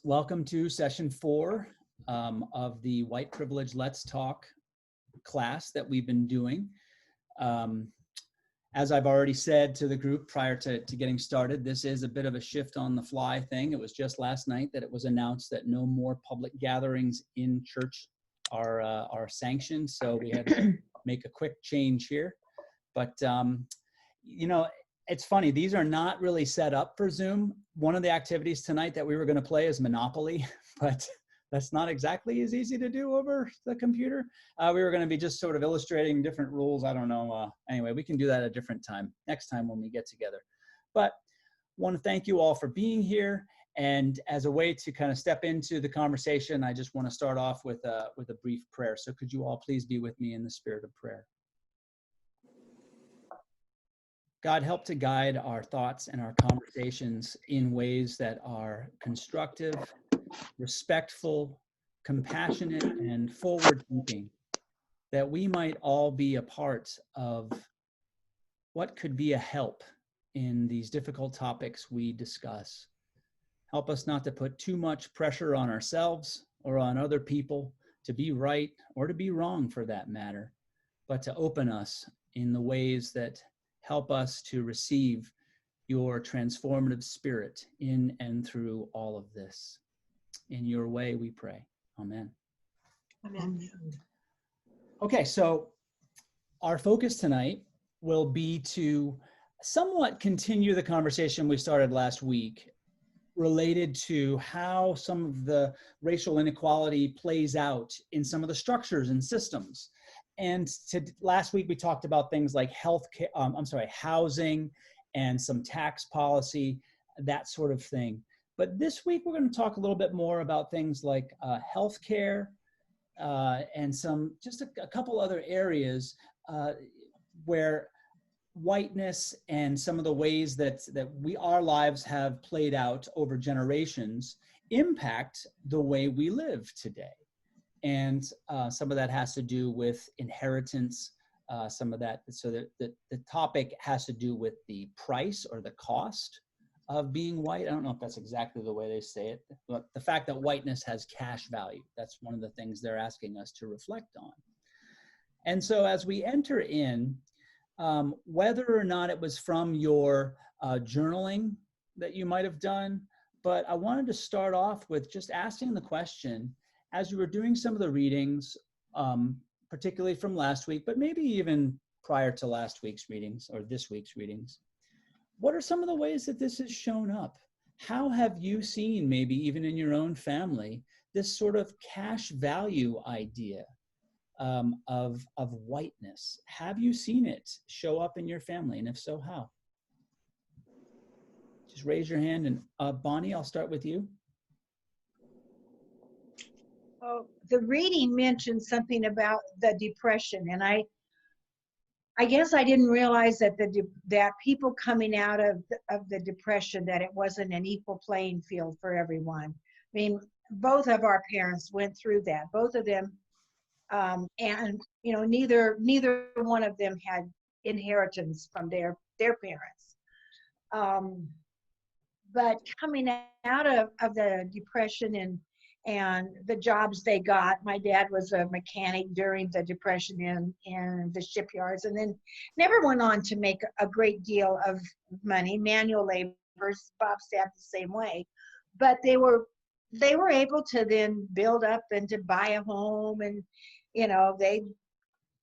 Welcome to session 4 of the White Privilege Let's Talk class that we've been doing. As I've already said to the group prior to getting started, this is a bit of a shift on the fly thing. It was just last night that it was announced that no more public gatherings in church are sanctioned. So we had to make a quick change here. But, you know, it's funny, these are not really set up for Zoom. One of the activities tonight that we were going to play is Monopoly, but that's not exactly as easy to do over the computer. We were going to be just sort of illustrating different rules. I don't know. Anyway, we can do that at a different time, next time when we get together. But want to thank you all for being here. And as a way to kind of step into the conversation, I just want to start off with a brief prayer. So could you all please be with me in the spirit of prayer? God, help to guide our thoughts and our conversations in ways that are constructive, respectful, compassionate, and forward-thinking, that we might all be a part of what could be a help in these difficult topics we discuss. Help us not to put too much pressure on ourselves or on other people to be right or to be wrong for that matter, but to open us in the ways that help us to receive your transformative spirit in and through all of this. In your way we pray. Amen. Amen. Okay, so our focus tonight will be to somewhat continue the conversation we started last week related to how some of the racial inequality plays out in some of the structures and systems. And last week we talked about things like housing and some tax policy, that sort of thing. But this week we're going to talk a little bit more about things like healthcare and just a couple other areas where whiteness and some of the ways that our lives have played out over generations impact the way we live today. And some of that has to do with inheritance, some of that, so that the topic has to do with the price or the cost of being white. I don't know if that's exactly the way they say it, but the fact that whiteness has cash value, that's one of the things they're asking us to reflect on. And so as we enter in, whether or not it was from your journaling that you might have done, but I wanted to start off with just asking the question, as you were doing some of the readings, particularly from last week, but maybe even prior to last week's readings or this week's readings, what are some of the ways that this has shown up? How have you seen, maybe even in your own family, this sort of cash value idea of whiteness? Have you seen it show up in your family? And if so, how? Just raise your hand. And Bonnie, I'll start with you. Oh, the reading mentioned something about the depression, and I guess I didn't realize that that people coming out of the depression, that it wasn't an equal playing field for everyone. I mean, both of our parents went through that, both of them, and you know, neither one of them had inheritance from their parents. But coming out of the depression and the jobs they got. My dad was a mechanic during the Depression in the shipyards, and then never went on to make a great deal of money. Manual laborers, Bob Sapp the same way, but they were able to then build up and to buy a home, and you know, they,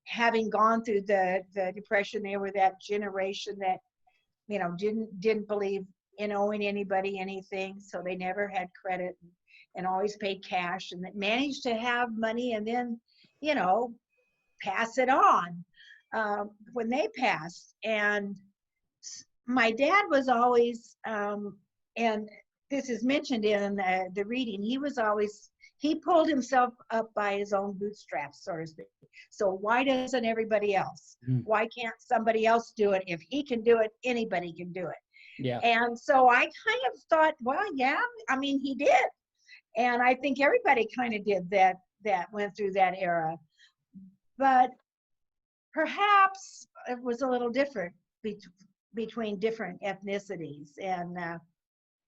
having gone through the Depression, they were that generation that, you know, didn't believe in owing anybody anything, so they never had credit. And always paid cash, and that managed to have money and then, you know, pass it on when they passed. And my dad was always, and this is mentioned in the reading, he pulled himself up by his own bootstraps, so to speak. So why doesn't everybody else? Why can't somebody else do it? If he can do it, anybody can do it. Yeah. And so I kind of thought, well, yeah, I mean, he did. And I think everybody kind of did that went through that era. But perhaps it was a little different between different ethnicities. And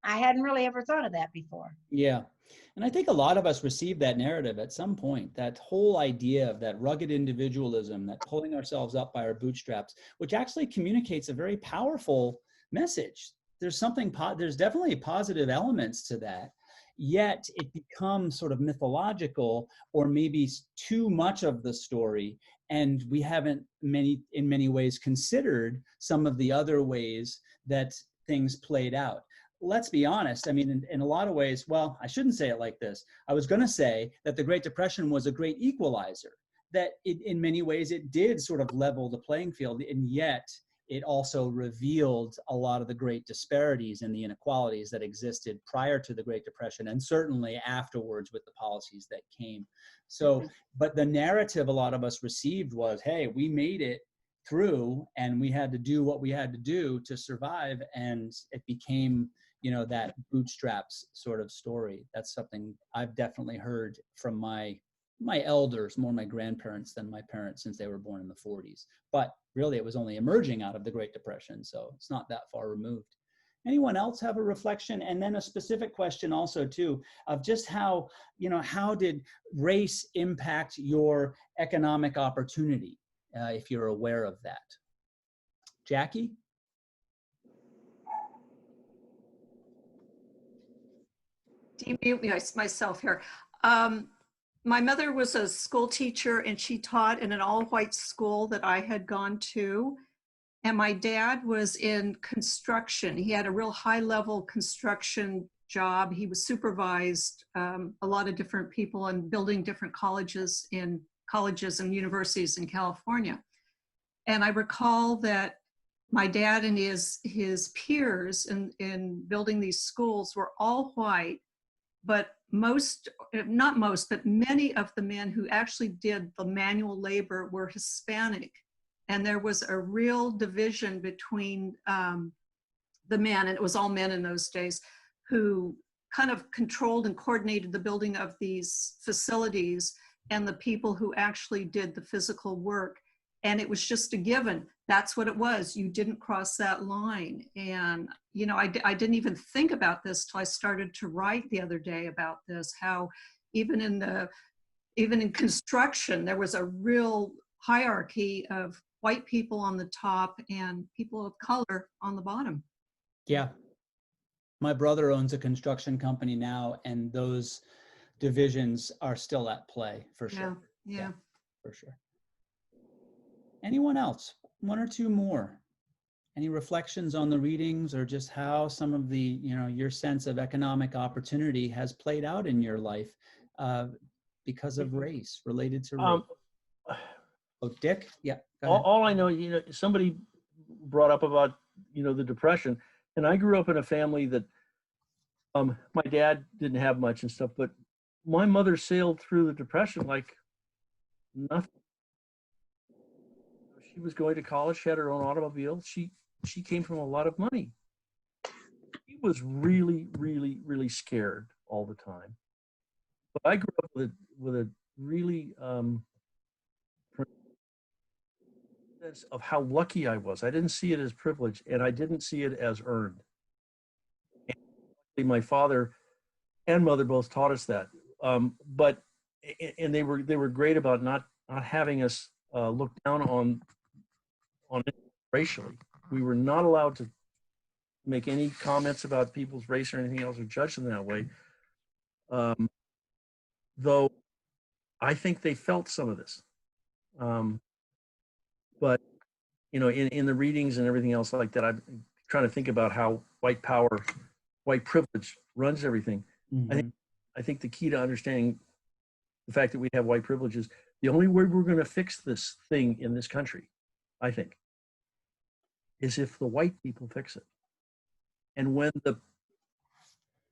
I hadn't really ever thought of that before. Yeah. And I think a lot of us received that narrative at some point, that whole idea of that rugged individualism, that pulling ourselves up by our bootstraps, which actually communicates a very powerful message. There's definitely positive elements to that. Yet it becomes sort of mythological, or maybe too much of the story. And we haven't in many ways considered some of the other ways that things played out. Let's be honest. I mean, in a lot of ways, well, I shouldn't say it like this. I was going to say that the Great Depression was a great equalizer, that in many ways it did sort of level the playing field, and yet it also revealed a lot of the great disparities and the inequalities that existed prior to the Great Depression, and certainly afterwards with the policies that came. So, but the narrative a lot of us received was, hey, we made it through and we had to do what we had to do to survive, and it became, that bootstraps sort of story. That's something I've definitely heard from my elders, more my grandparents than my parents, since they were born in the 40s. But really, it was only emerging out of the Great Depression, so it's not that far removed. Anyone else have a reflection? And then a specific question also too, of just how did race impact your economic opportunity, if you're aware of that? Jackie? Demute me myself here. My mother was a school teacher and she taught in an all-white school that I had gone to. And my dad was in construction. He had a real high-level construction job. He was supervised a lot of different people and building different colleges and universities in California. And I recall that my dad and his peers in building these schools were all white, but not most, but many of the men who actually did the manual labor were Hispanic. And there was a real division between the men, and it was all men in those days, who kind of controlled and coordinated the building of these facilities, and the people who actually did the physical work. And it was just a given. That's what it was. You didn't cross that line. And, I didn't even think about this till I started to write the other day about this, how even in construction, there was a real hierarchy of white people on the top and people of color on the bottom. Yeah. My brother owns a construction company now, and those divisions are still at play, for sure. Yeah. For sure. Anyone else? One or two more? Any reflections on the readings, or just how some of the, your sense of economic opportunity has played out in your life because of race, related to race? Oh, Dick? Yeah. All I know, somebody brought up about, the Depression, and I grew up in a family that my dad didn't have much and stuff, but my mother sailed through the Depression like nothing. She was going to college. She had her own automobile. She came from a lot of money. She was really, really, really scared all the time. But I grew up with a really sense of how lucky I was. I didn't see it as privilege, and I didn't see it as earned. And my father and mother both taught us that. But they were great about not having us look down on it racially. We were not allowed to make any comments about people's race or anything else or judge them that way. Though I think they felt some of this. But, in the readings and everything else like that, I'm trying to think about how white power, white privilege runs everything. Mm-hmm. I think the key to understanding the fact that we have white privilege is the only way we're going to fix this thing in this country, I think, is if the white people fix it. And when the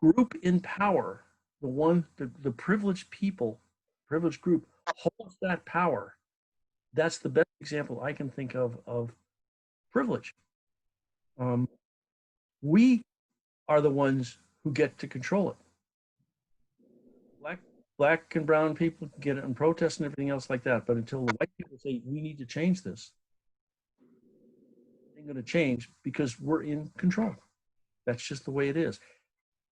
group in power, the privileged people, privileged group holds that power, that's the best example I can think of privilege. We are the ones who get to control it. Black and brown people can get it and protest and everything else like that. But until the white people say, we need to change this, it ain't going to change because we're in control. That's just the way it is.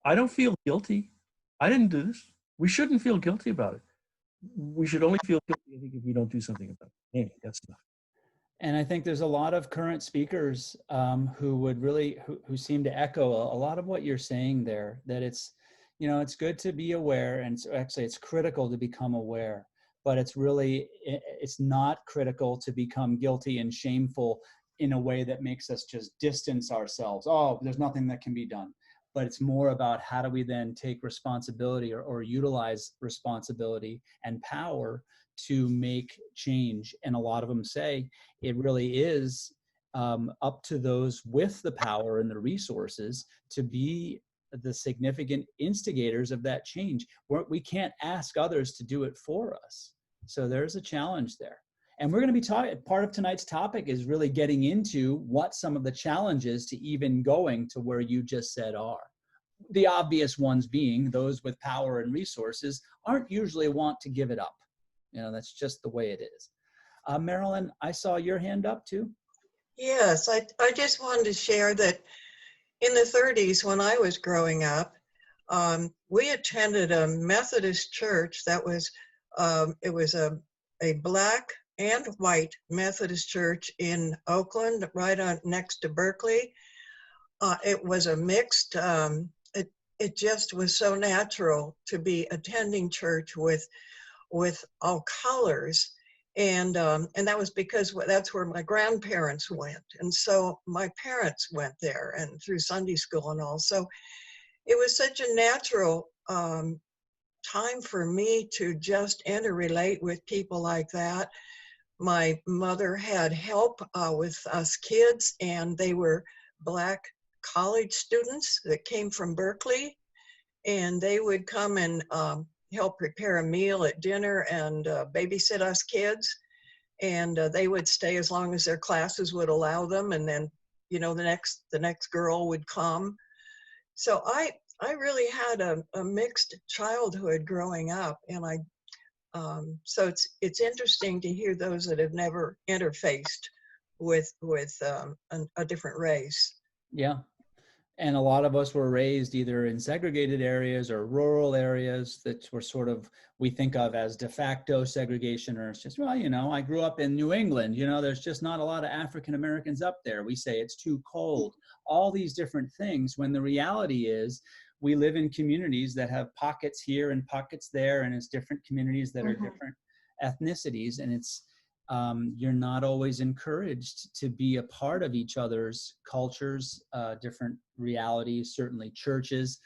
I don't feel guilty. I didn't do this. We shouldn't feel guilty about it. We should only feel guilty, I think, if we don't do something about it. Anyway, that's enough. And I think there's a lot of current speakers who would really, who seem to echo a lot of what you're saying there, that it's, you know, it's good to be aware, and actually it's critical to become aware, but it's really, it's not critical to become guilty and shameful in a way that makes us just distance ourselves. Oh, there's nothing that can be done. But it's more about how do we then take responsibility or utilize responsibility and power to make change. And a lot of them say it really is up to those with the power and the resources to be the significant instigators of that change. We can't ask others to do it for us. So there's a challenge there. And we're going to be talking, part of tonight's topic is really getting into what some of the challenges to even going to where you just said are. The obvious ones being those with power and resources aren't usually want to give it up. You know, that's just the way it is. Marilyn, I saw your hand up too. Yes, I just wanted to share that in the 30s, when I was growing up, we attended a Methodist church that was, it was a black and white Methodist church in Oakland, right on next to Berkeley. It was a mixed, it just was so natural to be attending church with all colors. And that was because that's where my grandparents went. And so my parents went there and through Sunday school and all. So it was such a natural time for me to just interrelate with people like that. My mother had help with us kids, and they were Black college students that came from Berkeley, and they would come and help prepare a meal at dinner and babysit us kids. And they would stay as long as their classes would allow them. And then, you know, the next girl would come. So I really had a mixed childhood growing up. And so it's interesting to hear those that have never interfaced with a different race. Yeah. And a lot of us were raised either in segregated areas or rural areas that were sort of, we think of as de facto segregation, or it's just, well, you know, I grew up in New England, you know, there's just not a lot of African Americans up there. We say it's too cold, all these different things, when the reality is we live in communities that have pockets here and pockets there, and it's different communities that are different ethnicities, and it's, you're not always encouraged to be a part of each other's cultures, different realities, certainly churches.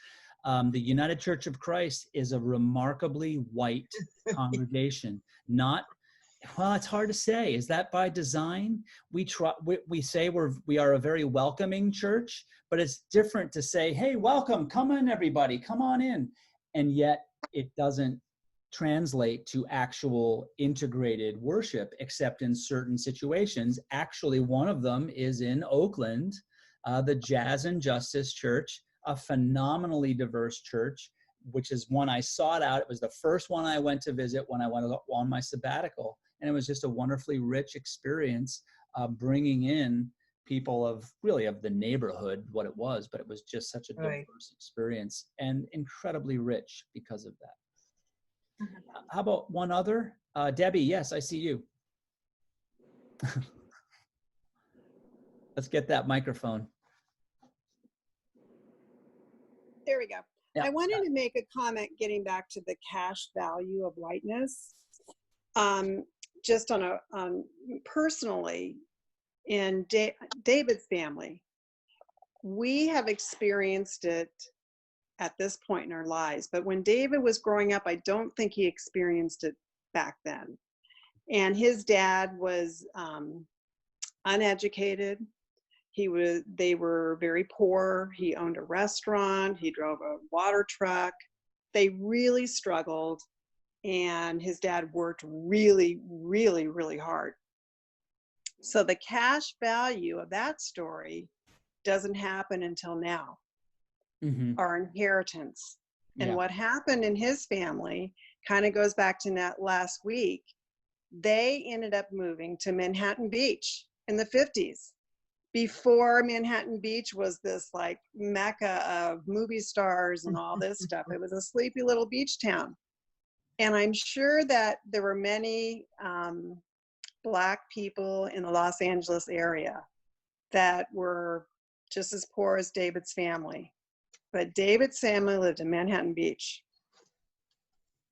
The United Church of Christ is a remarkably white congregation. Not, well, it's hard to say. Is that by design? We say we are a very welcoming church, but it's different to say, hey, welcome, come on everybody, come on in. And yet it doesn't translate to actual integrated worship, except in certain situations. Actually, one of them is in Oakland, the Jazz and Justice Church, a phenomenally diverse church, which is one I sought out. It was the first one I went to visit when I went on my sabbatical. And it was just a wonderfully rich experience, bringing in people of the neighborhood, what it was, but it was just such a diverse experience and incredibly rich because of that. How about one other? Debbie, yes, I see you. Let's get that microphone. There we go. Yeah. I wanted to make a comment getting back to the cash value of whiteness. Just on personally, in David's family, we have experienced it at this point in our lives. But when David was growing up, I don't think he experienced it back then. And his dad was uneducated. They were very poor. He owned a restaurant. He drove a water truck. They really struggled. And his dad worked really, really, really hard. So the cash value of that story doesn't happen until now. Our inheritance. And what happened in his family kind of goes back to that last week. They ended up moving to Manhattan Beach in the 50s. before Manhattan Beach was this like mecca of movie stars and all this stuff. It was a sleepy little beach town. And I'm sure that there were many Black people in the Los Angeles area that were just as poor as David's family. But David's family lived in Manhattan Beach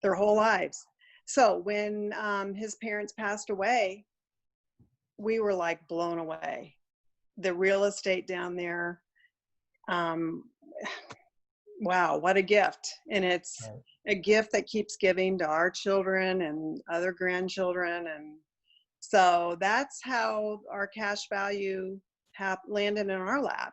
their whole lives. So when his parents passed away, we were like blown away. The real estate down there, wow, what a gift. And it's a gift that keeps giving to our children and other grandchildren. And so that's how our cash value landed in our lap.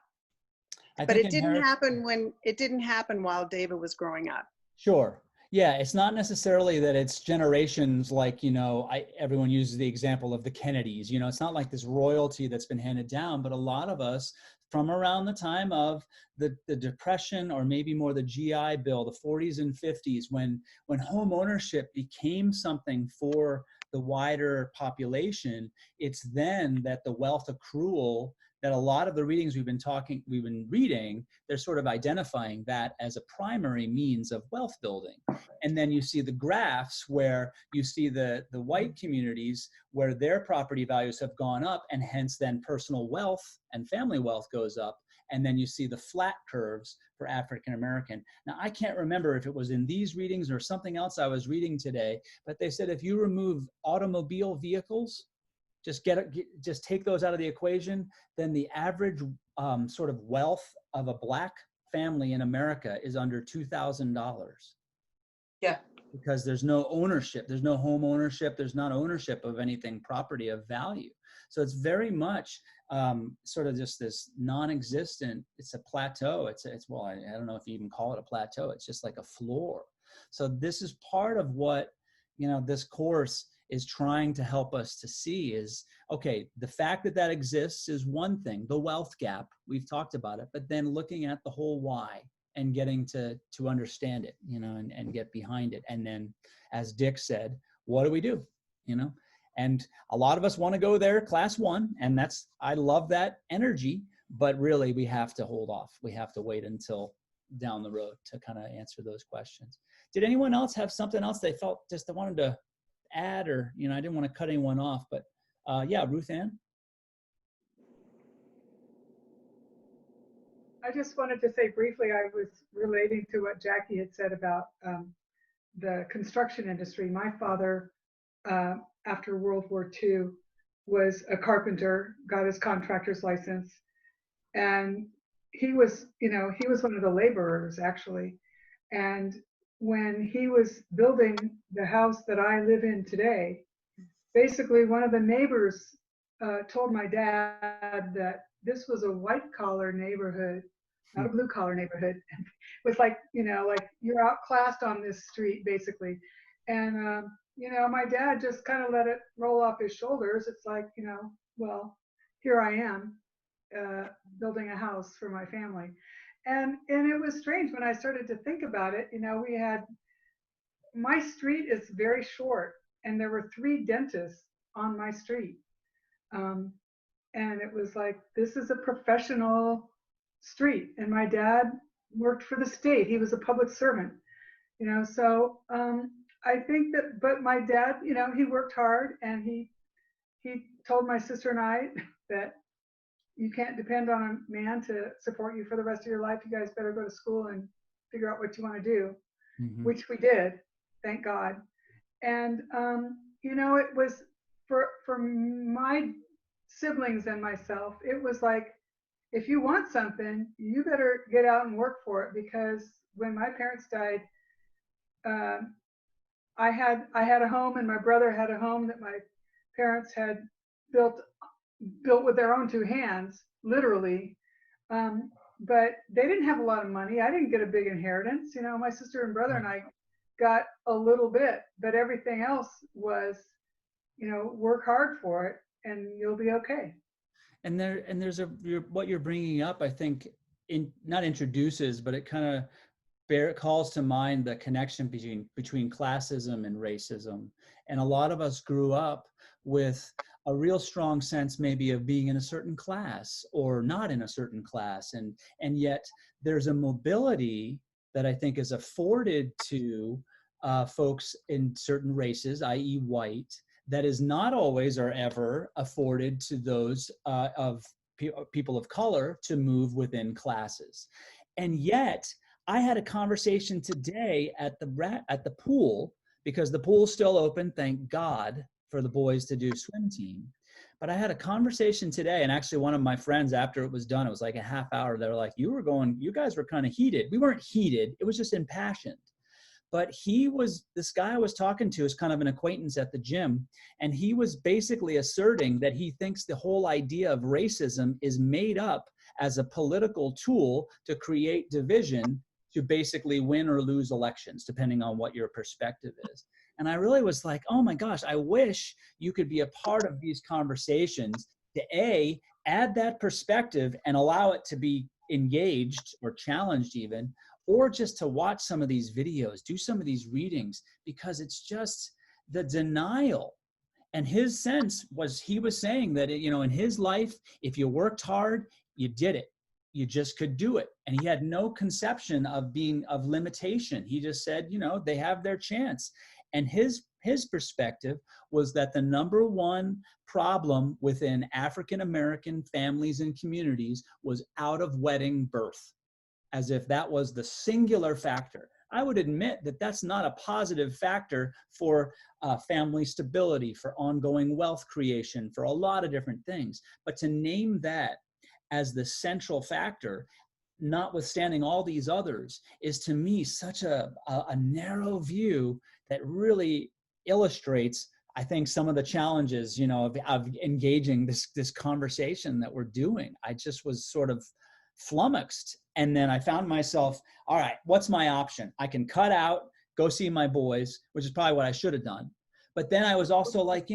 But it didn't happen while David was growing up. Sure. Yeah, it's not necessarily that it's generations like, you know, everyone uses the example of the Kennedys. You know, it's not like this royalty that's been handed down, but a lot of us from around the time of the Depression, or maybe more the GI Bill, the 40s and 50s, when home ownership became something for the wider population, it's then that the wealth accrual, that a lot of the readings we've been reading, they're sort of identifying that as a primary means of wealth building. And then you see the graphs where you see the white communities where their property values have gone up, and hence then personal wealth and family wealth goes up. And then you see the flat curves for African American. Now, I can't remember if it was in these readings or something else I was reading today, but they said if you remove automobile vehicles, just take those out of the equation, then the average sort of wealth of a Black family in America is under $2,000. Yeah. Because there's no ownership, there's no home ownership, there's not ownership of anything property of value. So it's very much sort of just this non-existent, it's a plateau. Well, I don't know if you even call it a plateau. It's just like a floor. So this is part of what, you know, this course is trying to help us to see is, okay, the fact that exists is one thing, the wealth gap, we've talked about it, but then looking at the whole why and getting to understand it, you know, and get behind it. And then, as Dick said, what do we do, you know? And a lot of us want to go there class one, and I love that energy, but really we have to hold off. We have to wait until down the road to kind of answer those questions. Did anyone else have something else they felt just they wanted to add, or, you know, I didn't want to cut anyone off, but yeah, Ruth Ann. I just wanted to say briefly, I was relating to what Jackie had said about the construction industry. My father, after World War II, was a carpenter, got his contractor's license, and he was one of the laborers actually. And when he was building the house that I live in today, basically one of the neighbors told my dad that this was a white collar neighborhood, not a blue collar neighborhood. It was like, you know, like you're outclassed on this street basically. And, you know, my dad just kind of let it roll off his shoulders. It's like, you know, well, here I am building a house for my family. And it was strange when I started to think about it. You know, my street is very short, and there were 3 dentists on my street. And it was like, this is a professional street. And my dad worked for the state. He was a public servant, you know. So I think that, but my dad, you know, he worked hard, and he told my sister and I that you can't depend on a man to support you for the rest of your life. You guys better go to school and figure out what you want to do, which we did, thank God. And, you know, it was for my siblings and myself, it was like, if you want something, you better get out and work for it. Because when my parents died, I had a home, and my brother had a home that my parents had built with their own 2 hands, literally. But they didn't have a lot of money. I didn't get a big inheritance. You know, my sister and brother and I got a little bit, but everything else was, you know, work hard for it and you'll be okay. And there's what you're bringing up, I think, not introduces, but it kind of calls to mind the connection between classism and racism. And a lot of us grew up with a real strong sense maybe of being in a certain class or not in a certain class. And yet there's a mobility that I think is afforded to folks in certain races, i.e. white, that is not always or ever afforded to those of people of color to move within classes. And yet I had a conversation today at the pool, because the pool's still open, thank God, for the boys to do swim team. But I had a conversation today, and actually one of my friends, after it was done, it was like a half hour, they were like, you guys were kind of heated. We weren't heated, it was just impassioned. But this guy I was talking to is kind of an acquaintance at the gym, and he was basically asserting that he thinks the whole idea of racism is made up as a political tool to create division to basically win or lose elections, depending on what your perspective is. And I really was like, oh my gosh, I wish you could be a part of these conversations to add that perspective and allow it to be engaged or challenged even, or just to watch some of these videos, do some of these readings, because it's just the denial. And his sense was, he was saying that, in his life, if you worked hard, you did it. You just could do it. And he had no conception of limitation. He just said, they have their chance. And his perspective was that the number one problem within African-American families and communities was out of wedlock birth, as if that was the singular factor. I would admit that that's not a positive factor for family stability, for ongoing wealth creation, for a lot of different things. But to name that as the central factor, notwithstanding all these others, is to me such a narrow view that really illustrates, I think, some of the challenges, of engaging this conversation that we're doing. I just was sort of flummoxed. And then I found myself, all right, what's my option? I can cut out, go see my boys, which is probably what I should have done. But then I was also like,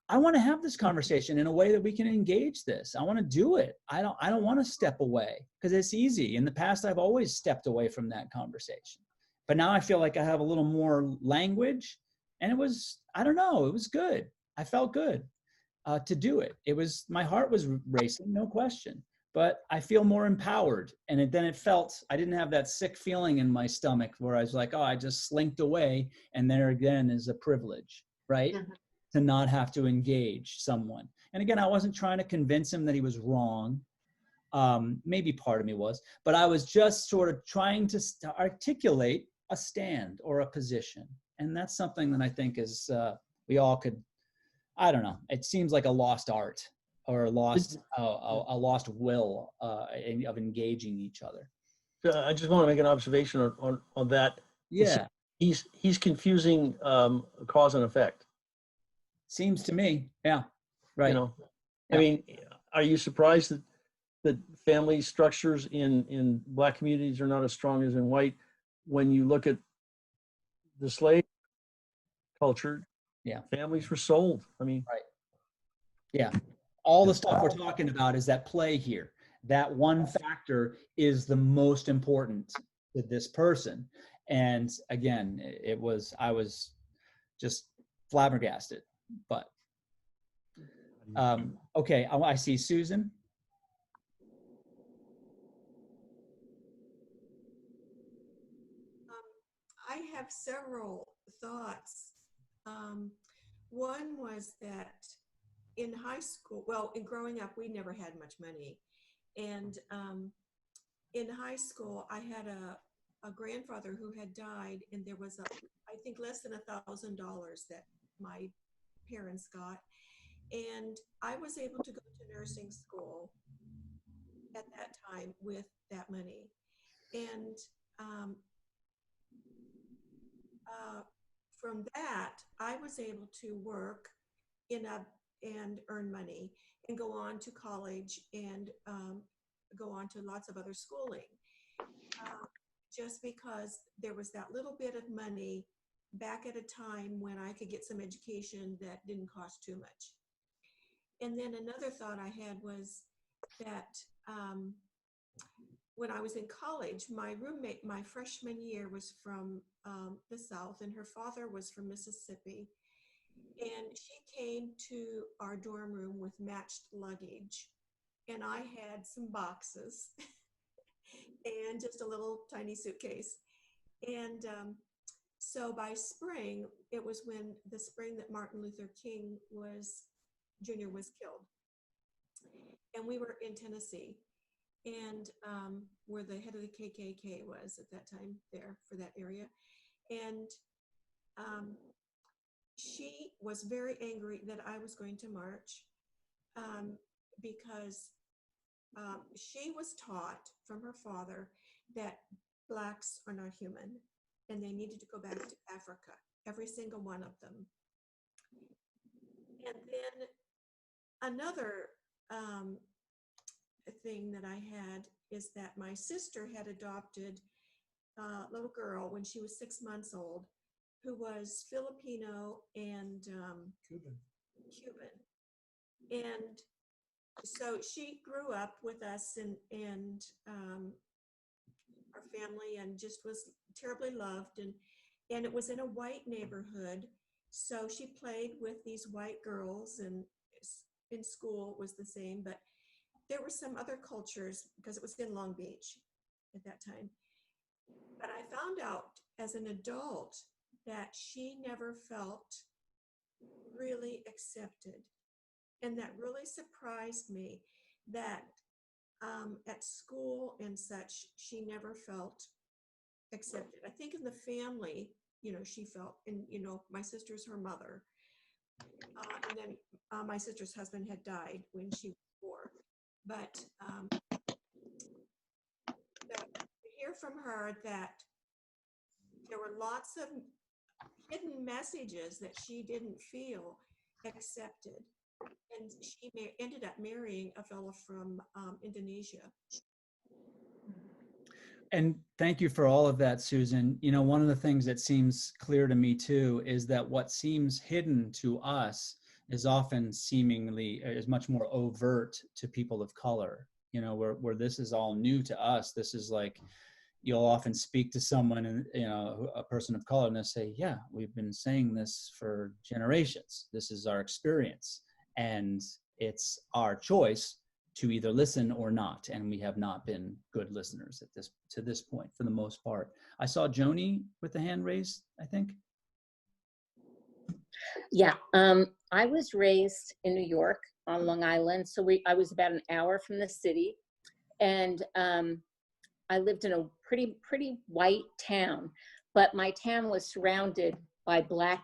I want to have this conversation in a way that we can engage this. I want to do it. I don't want to step away, because it's easy. In the past, I've always stepped away from that conversation. But now I feel like I have a little more language, and it was good. I felt good to do it. My heart was racing, no question, but I feel more empowered. And then it felt, I didn't have that sick feeling in my stomach where I was like, oh, I just slinked away. And there again is a privilege, right? Mm-hmm. To not have to engage someone. And again, I wasn't trying to convince him that he was wrong. Maybe part of me was, but I was just sort of trying to articulate a stand or a position. And that's something that I think is, we all could, I don't know, it seems like a lost art or a lost will of engaging each other. I just want to make an observation on that. Yeah. He's confusing cause and effect. Seems to me. Yeah. Right. Yeah. I mean, are you surprised that family structures in Black communities are not as strong as in white? When you look at the slave culture, families were sold. I mean, right. Yeah. All the stuff we're talking about is at play here. That one factor is the most important to this person. And again, I was just flabbergasted. But okay, I see Susan. I have several thoughts. One was that in high school, in growing up, we never had much money. And in high school, I had a grandfather who had died, and there was I think less than $1,000 that my parents got. And I was able to go to nursing school at that time with that money. And from that, I was able to work and earn money and go on to college and go on to lots of other schooling. Just because there was that little bit of money back at a time when I could get some education that didn't cost too much. And then another thought I had was that when I was in college, my roommate, my freshman year, was from the South, and her father was from Mississippi. And she came to our dorm room with matched luggage. And I had some boxes and just a little tiny suitcase. And so by spring, it was when the spring that Martin Luther King Jr. was killed. And we were in Tennessee, and where the head of the KKK was at that time there for that area. And she was very angry that I was going to march because she was taught from her father that Blacks are not human and they needed to go back to Africa, every single one of them. And then another thing that I had is that my sister had adopted a little girl when she was 6 months old who was Filipino and Cuban. And so she grew up with us and our family and just was terribly loved. And it was in a white neighborhood. So she played with these white girls, and in school it was the same, but there were some other cultures because it was in Long Beach at that time. But I found out as an adult that she never felt really accepted. And that really surprised me that at school and such, she never felt accepted. I think in the family, she felt, and, my sister's her mother. And then my sister's husband had died when she was 4. But to hear from her that there were lots of hidden messages that she didn't feel accepted. And she ended up marrying a fellow from Indonesia. And thank you for all of that, Susan. One of the things that seems clear to me too is that what seems hidden to us is often is much more overt to people of color. Where this is all new to us. This is like, you'll often speak to someone, and a person of color, and they'll say, yeah, we've been saying this for generations. This is our experience. And it's our choice to either listen or not. And we have not been good listeners to this point for the most part. I saw Joni with the hand raised, I think. Yeah, I was raised in New York on Long Island. So I was about an hour from the city. And I lived in a pretty white town, but my town was surrounded by Black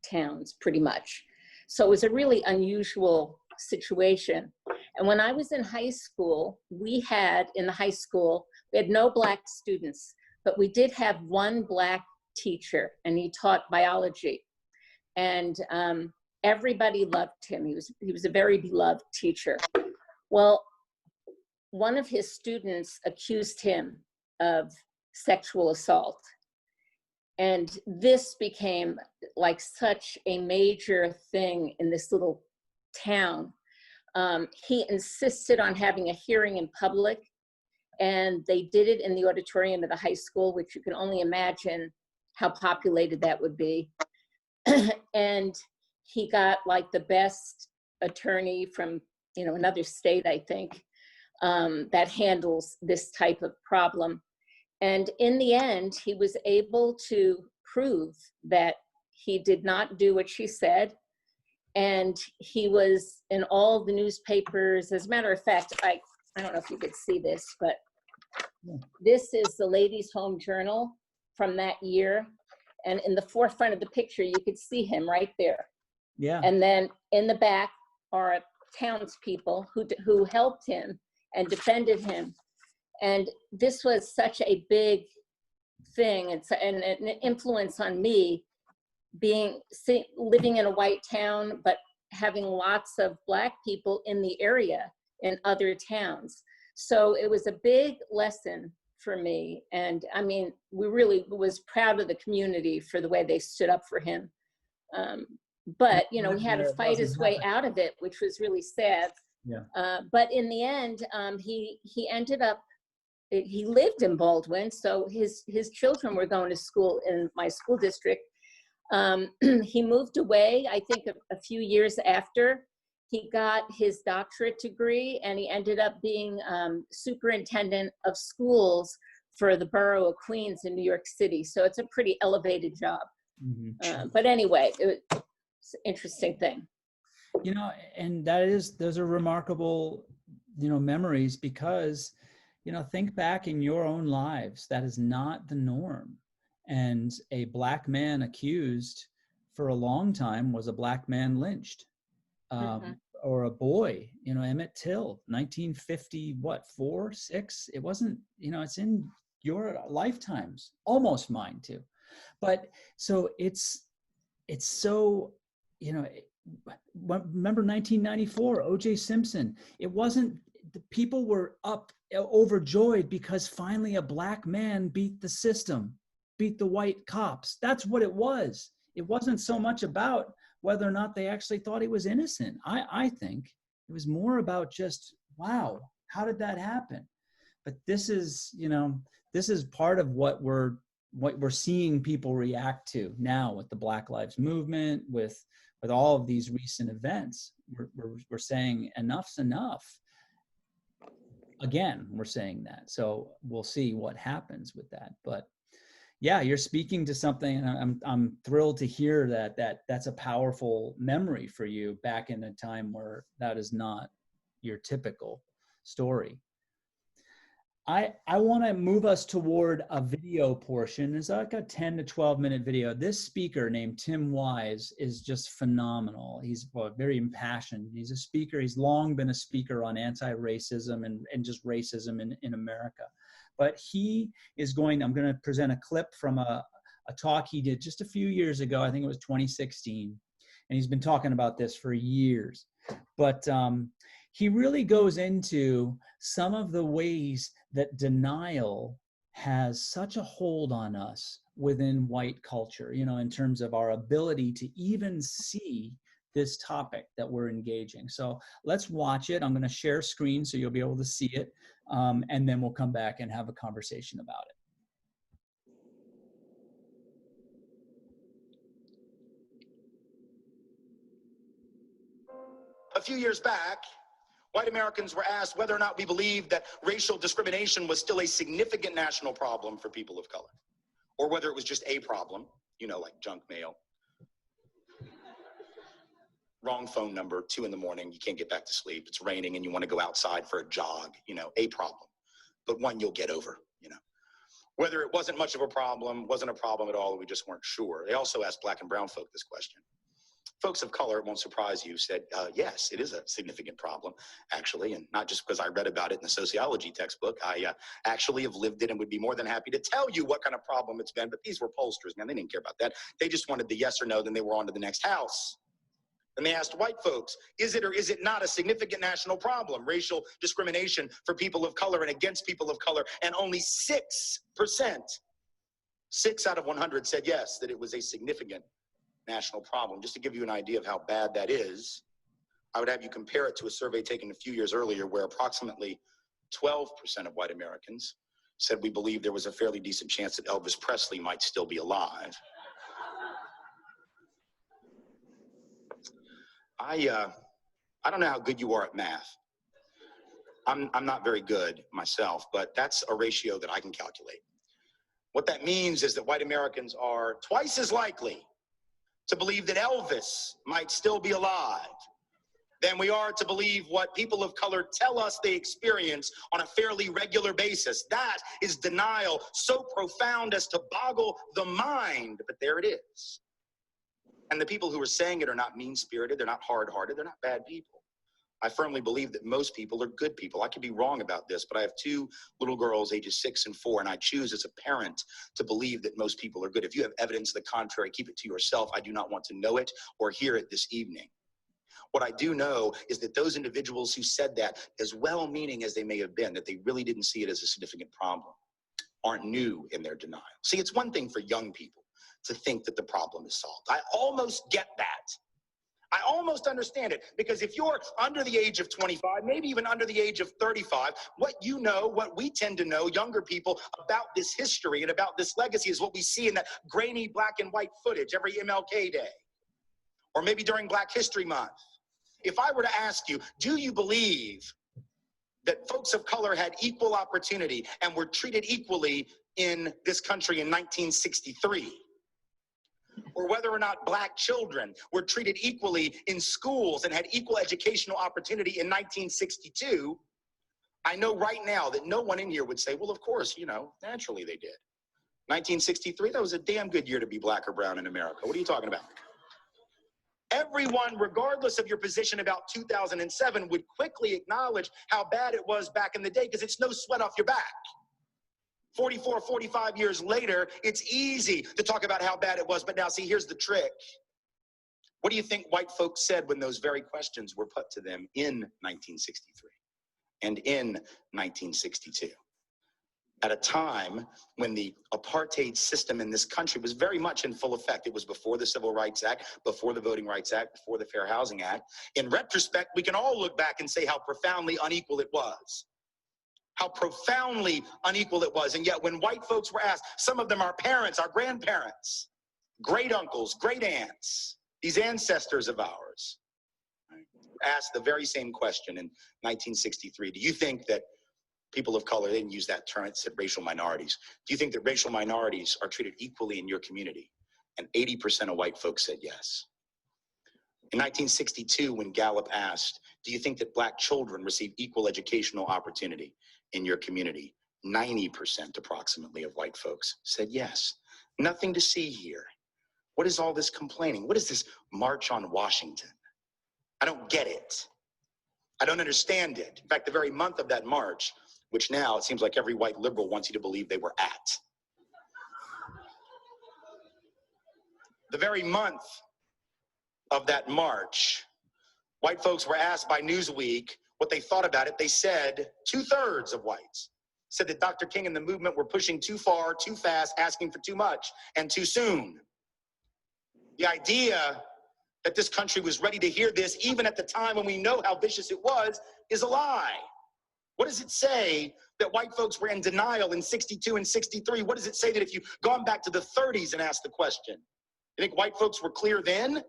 towns pretty much. So it was a really unusual situation. And when I was in high school, we had no Black students, but we did have one Black teacher, and he taught biology. And everybody loved him. He was a very beloved teacher. Well, one of his students accused him of sexual assault. And this became like such a major thing in this little town. He insisted on having a hearing in public, and they did it in the auditorium of the high school, which you can only imagine how populated that would be. And he got like the best attorney from, another state, I think, that handles this type of problem. And in the end, he was able to prove that he did not do what she said. And he was in all the newspapers. As a matter of fact, I don't know if you could see this, but this is the Ladies' Home Journal from that year. And in the forefront of the picture, you could see him right there. Yeah. And then in the back are townspeople who helped him and defended him. And this was such a big thing and an influence on me, living in a white town, but having lots of Black people in the area in other towns. So it was a big lesson for me. And I mean, we really was proud of the community for the way they stood up for him. But, he had to fight his way out of it, which was really sad. Yeah. But in the end, he ended up, he lived in Baldwin, so his children were going to school in my school district. He moved away, I think, a few years after he got his doctorate degree, and he ended up being superintendent of schools for the borough of Queens in New York City. So it's a pretty elevated job. But anyway, it's an interesting thing. You know, and those are remarkable, you know, memories, because, you know, think back in your own lives, that is not the norm. And a black man accused for a long time was a black man lynched. Or a boy, you know, Emmett Till, 1950, what, 4, 6? It wasn't, you know, it's in your lifetimes, almost mine too. But so it's so, you know, remember 1994, O.J. Simpson. It wasn't, the people were overjoyed because finally a black man beat the system, beat the white cops. That's what it was. It wasn't so much about whether or not they actually thought he was innocent. I think it was more about just, wow, how did that happen? But this is, you know, this is part of what we're seeing people react to now with the Black Lives Movement, with all of these recent events. We're saying enough's enough. Again, we're saying that. So we'll see what happens with that. But yeah, you're speaking to something, and I'm thrilled to hear that's a powerful memory for you back in a time where that is not your typical story. I want to move us toward a video portion. It's like a 10 to 12 minute video. This speaker named Tim Wise is just phenomenal. He's very impassioned. He's a speaker. He's long been a speaker on anti-racism and just racism in America. But he is I'm going to present a clip from a talk he did just a few years ago. I think it was 2016. And he's been talking about this for years. But he really goes into some of the ways that denial has such a hold on us within white culture, you know, in terms of our ability to even see this topic that we're engaging. So let's watch it. I'm going to share screen so you'll be able to see it. And then we'll come back and have a conversation about it. A few years back, white Americans were asked whether or not we believed that racial discrimination was still a significant national problem for people of color, or whether it was just a problem, you know, like junk mail, wrong phone number, 2 in the morning, you can't get back to sleep, it's raining and you want to go outside for a jog, you know, a problem, but one you'll get over, you know. Whether it wasn't much of a problem, wasn't a problem at all, we just weren't sure. They also asked black and brown folk this question. Folks of color, it won't surprise you, said, yes, it is a significant problem, actually, and not just because I read about it in the sociology textbook. I actually have lived it and would be more than happy to tell you what kind of problem it's been, but these were pollsters, man, they didn't care about that. They just wanted the yes or no, then they were on to the next house. And they asked white folks, is it or is it not a significant national problem, racial discrimination for people of color and against people of color? And only 6%, 6 out of 100 said yes, that it was a significant national problem. Just to give you an idea of how bad that is, I would have you compare it to a survey taken a few years earlier where approximately 12% of white Americans said we believe there was a fairly decent chance that Elvis Presley might still be alive. I don't know how good you are at math. I'm not very good myself, but that's a ratio that I can calculate. What that means is that white Americans are twice as likely to believe that Elvis might still be alive than we are to believe what people of color tell us they experience on a fairly regular basis. That is denial so profound as to boggle the mind, but there it is. And the people who are saying it are not mean-spirited, they're not hard-hearted, they're not bad people. I firmly believe that most people are good people. I could be wrong about this, but I have 2 little girls, ages 6 and 4, and I choose as a parent to believe that most people are good. If you have evidence to the contrary, keep it to yourself. I do not want to know it or hear it this evening. What I do know is that those individuals who said that, as well-meaning as they may have been, that they really didn't see it as a significant problem, aren't new in their denial. See, it's one thing for young people to think that the problem is solved. I almost get that. I almost understand it, because if you're under the age of 25, maybe even under the age of 35, what you know, what we tend to know, younger people, about this history and about this legacy is what we see in that grainy black and white footage every MLK Day, or maybe during Black History Month. If I were to ask you, do you believe that folks of color had equal opportunity and were treated equally in this country in 1963? Or whether or not black children were treated equally in schools and had equal educational opportunity in 1962, I know right now that no one in here would say, well, of course, you know, naturally they did. 1963, that was a damn good year to be black or brown in America. What are you talking about? Everyone, regardless of your position about 2007, would quickly acknowledge how bad it was back in the day, because it's no sweat off your back. 44, 45 years later, it's easy to talk about how bad it was. But now, see, here's the trick. What do you think white folks said when those very questions were put to them in 1963 and in 1962? At a time when the apartheid system in this country was very much in full effect. It was before the Civil Rights Act, before the Voting Rights Act, before the Fair Housing Act. In retrospect, we can all look back and say how profoundly unequal it was. How profoundly unequal it was. And yet when white folks were asked, some of them our parents, our grandparents, great uncles, great aunts, these ancestors of ours, asked the very same question in 1963. Do you think that people of color, they didn't use that term, it said racial minorities. Do you think that racial minorities are treated equally in your community? And 80% of white folks said yes. In 1962, when Gallup asked, do you think that black children receive equal educational opportunity in your community? 90% approximately of white folks said yes. Nothing to see here. What is all this complaining? What is this March on Washington? I don't get it. I don't understand it. In fact, the very month of that march, which now it seems like every white liberal wants you to believe they were at. The very month of that march, white folks were asked by Newsweek what they thought about it. They said, 2/3 of whites said that Dr. King and the movement were pushing too far, too fast, asking for too much, and too soon. The idea that this country was ready to hear this, even at the time when we know how vicious it was, is a lie. What does it say that white folks were in denial in 62 and 63? What does it say that if you've gone back to the 30s and asked the question? You think white folks were clear then?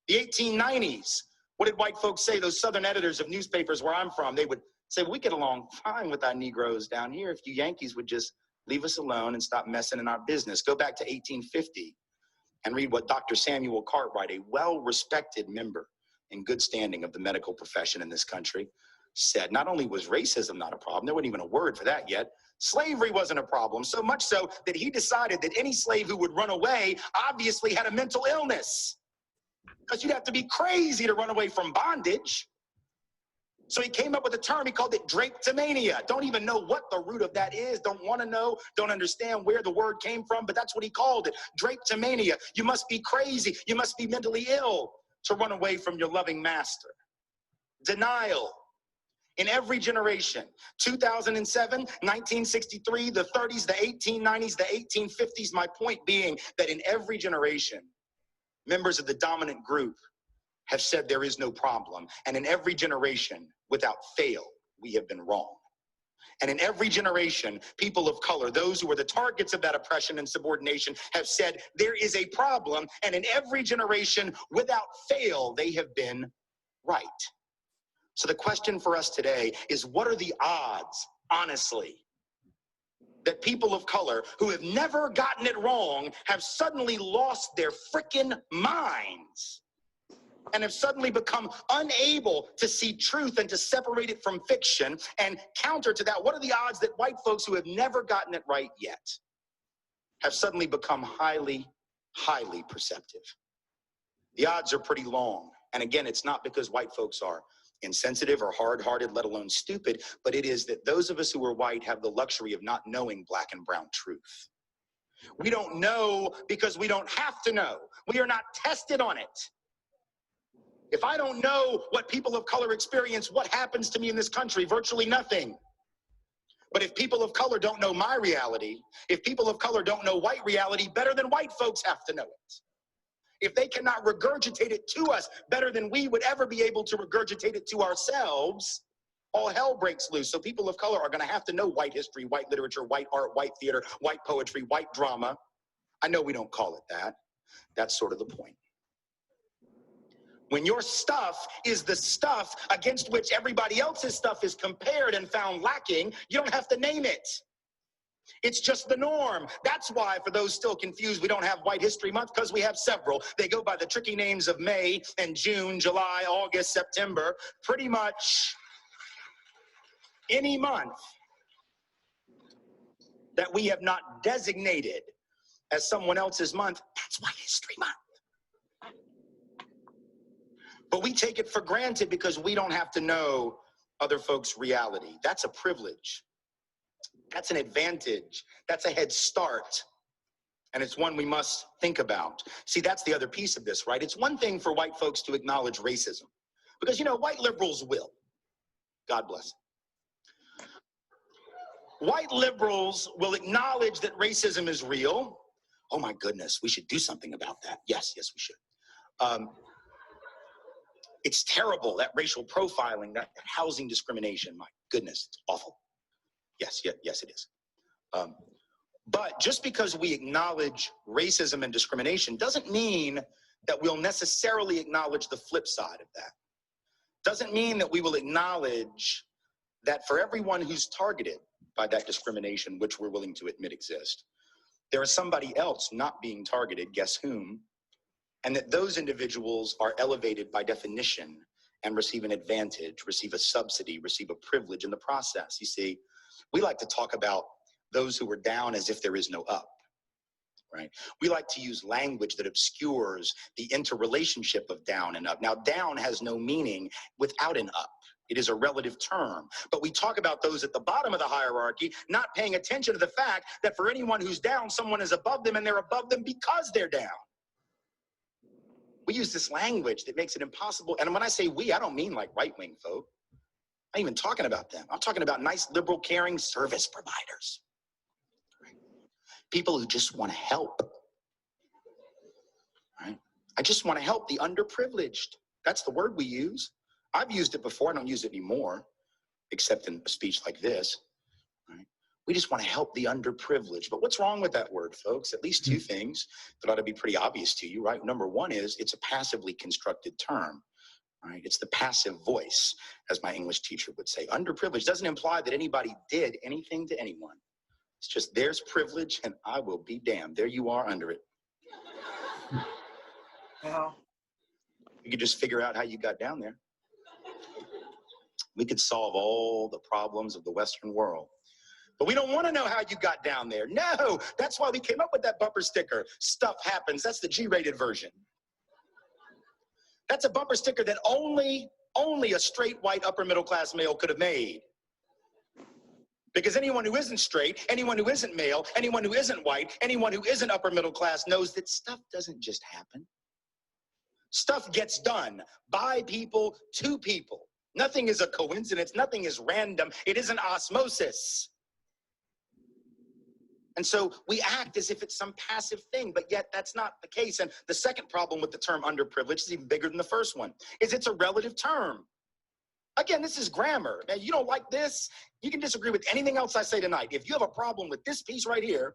The 1890s, what did white folks say? Those Southern editors of newspapers where I'm from, they would say, well, we get along fine with our Negroes down here if you Yankees would just leave us alone and stop messing in our business. Go back to 1850 and read what Dr. Samuel Cartwright, a well-respected member in good standing of the medical profession in this country, said. Not only was racism not a problem, there wasn't even a word for that yet, slavery wasn't a problem, so much so that he decided that any slave who would run away obviously had a mental illness, because you'd have to be crazy to run away from bondage. So he came up with a term, he called it drapetomania. Don't even know what the root of that is, don't want to know, don't understand where the word came from, but that's what he called it, drapetomania. You must be crazy, you must be mentally ill to run away from your loving master. Denial. In every generation, 2007, 1963, the 30s, the 1890s, the 1850s, my point being that in every generation, members of the dominant group have said there is no problem. And in every generation, without fail, we have been wrong. And in every generation, people of color, those who were the targets of that oppression and subordination, have said there is a problem. And in every generation, without fail, they have been right. So the question for us today is, what are the odds, honestly, that people of color who have never gotten it wrong have suddenly lost their frickin' minds and have suddenly become unable to see truth and to separate it from fiction? And counter to that, what are the odds that white folks who have never gotten it right yet have suddenly become highly, highly perceptive? The odds are pretty long. And again, it's not because white folks are insensitive or hard-hearted, let alone stupid, but it is that those of us who are white have the luxury of not knowing black and brown truth. We don't know because we don't have to know. We are not tested on it. If I don't know what people of color experience, what happens to me in this country? Virtually nothing. But if people of color don't know my reality, if people of color don't know white reality better than white folks have to know it, if they cannot regurgitate it to us better than we would ever be able to regurgitate it to ourselves, all hell breaks loose. So people of color are going to have to know white history, white literature, white art, white theater, white poetry, white drama. I know we don't call it that. That's sort of the point. When your stuff is the stuff against which everybody else's stuff is compared and found lacking, you don't have to name it. It's just the norm. That's why, for those still confused, we don't have White History Month, because we have several. They go by the tricky names of May and June, July, August, September. Pretty much any month that we have not designated as someone else's month, that's White History Month. But we take it for granted because we don't have to know other folks' reality. That's a privilege. That's an advantage. That's a head start. And it's one we must think about. See, that's the other piece of this, right? It's one thing for white folks to acknowledge racism. Because, you know, white liberals will. God bless. White liberals will acknowledge that racism is real. Oh my goodness, we should do something about that. Yes, we should. It's terrible, that racial profiling, that housing discrimination. My goodness, it's awful. Yes, it is. But just because we acknowledge racism and discrimination doesn't mean that we'll necessarily acknowledge the flip side of that. Doesn't mean that we will acknowledge that for everyone who's targeted by that discrimination, which we're willing to admit exists, there is somebody else not being targeted, guess whom? And that those individuals are elevated by definition and receive an advantage, receive a subsidy, receive a privilege in the process. You see, we like to talk about those who are down as if there is no up, right? We like to use language that obscures the interrelationship of down and up. Now, down has no meaning without an up. It is a relative term. But we talk about those at the bottom of the hierarchy, not paying attention to the fact that for anyone who's down, someone is above them, and they're above them because they're down. We use this language that makes it impossible. And when I say we, I don't mean like right-wing folk. I'm even talking about them. I'm talking about nice, liberal, caring service providers. Right? People who just want to help. Right? I just want to help the underprivileged. That's the word we use. I've used it before. I don't use it anymore, except in a speech like this. Right? We just want to help the underprivileged. But what's wrong with that word, folks? At least two things that ought to be pretty obvious to you, right? Number one is it's a passively constructed term. Right? It's the passive voice, as my English teacher would say. Underprivileged doesn't imply that anybody did anything to anyone. It's just there's privilege and I will be damned. There you are under it. Well, you could just figure out how you got down there. We could solve all the problems of the Western world. But we don't want to know how you got down there. No, that's why we came up with that bumper sticker. Stuff happens. That's the G-rated version. That's a bumper sticker that only a straight white upper middle class male could have made. Because anyone who isn't straight, anyone who isn't male, anyone who isn't white, anyone who isn't upper middle class knows that stuff doesn't just happen. Stuff gets done by people to people. Nothing is a coincidence. Nothing is random. It isn't osmosis. And so we act as if it's some passive thing, but yet that's not the case. And the second problem with the term underprivileged is even bigger than the first one, is it's a relative term. Again, this is grammar. Now, you don't like this, you can disagree with anything else I say tonight. If you have a problem with this piece right here,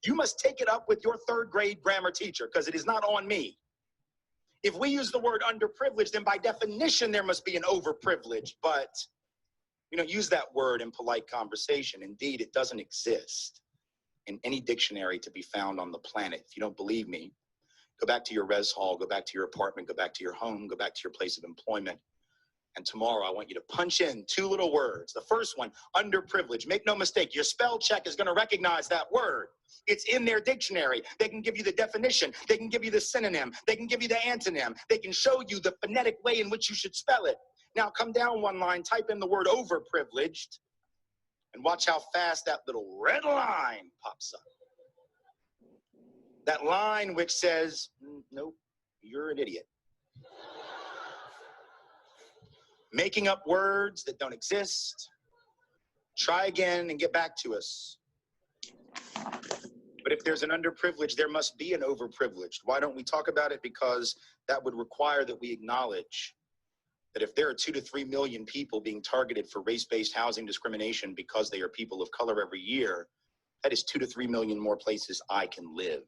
you must take it up with your third grade grammar teacher, because it is not on me. If we use the word underprivileged, then by definition, there must be an overprivileged, but we don't use that word in polite conversation. Indeed, it doesn't exist in any dictionary to be found on the planet. If you don't believe me, go back to your res hall, go back to your apartment, go back to your home, go back to your place of employment. And tomorrow I want you to punch in two little words. The first one, underprivileged. Make no mistake, your spell check is going to recognize that word. It's in their dictionary. They can give you the definition. They can give you the synonym. They can give you the antonym. They can show you the phonetic way in which you should spell it. Now come down one line, type in the word overprivileged, and watch how fast that little red line pops up. That line which says, nope, you're an idiot. Making up words that don't exist. Try again and get back to us. But But if there's an underprivileged, there must be an overprivileged. Why don't we talk about it? Because that would require that we acknowledge that if there are 2 to 3 million people being targeted for race-based housing discrimination because they are people of color every year, that is 2 to 3 million more places I can live.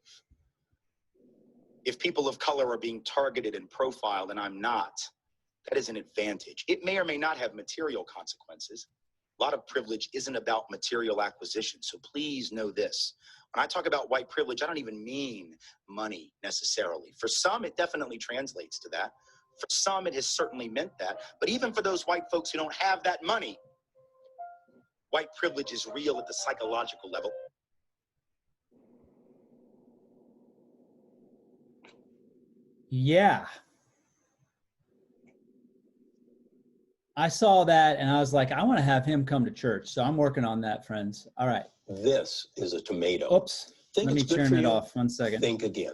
If people of color are being targeted and profiled and I'm not, that is an advantage. It may or may not have material consequences. A lot of privilege isn't about material acquisition. So please know this. When I talk about white privilege, I don't even mean money necessarily. For some, it definitely translates to that. For some, it has certainly meant that. But even for those white folks who don't have that money, white privilege is real at the psychological level. Yeah. I saw that and I was like, I want to have him come to church. So I'm working on that, friends. All right. This is a tomato. Oops. Think Let me it's good turn for it you? off. 1 second. Think again.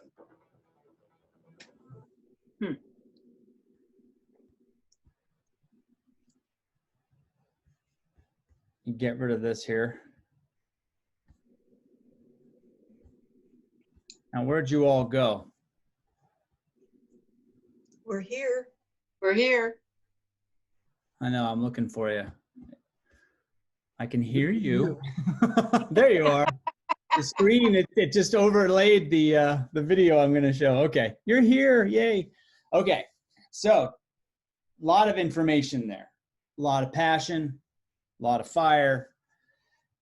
Get rid of this here. Now, where'd you all go? We're here. We're here. I know, I'm looking for you. I can hear you. There you are. The screen, it just overlaid the video I'm going to show. Okay, you're here. Yay. Okay, so a lot of information there. A lot of passion, a lot of fire.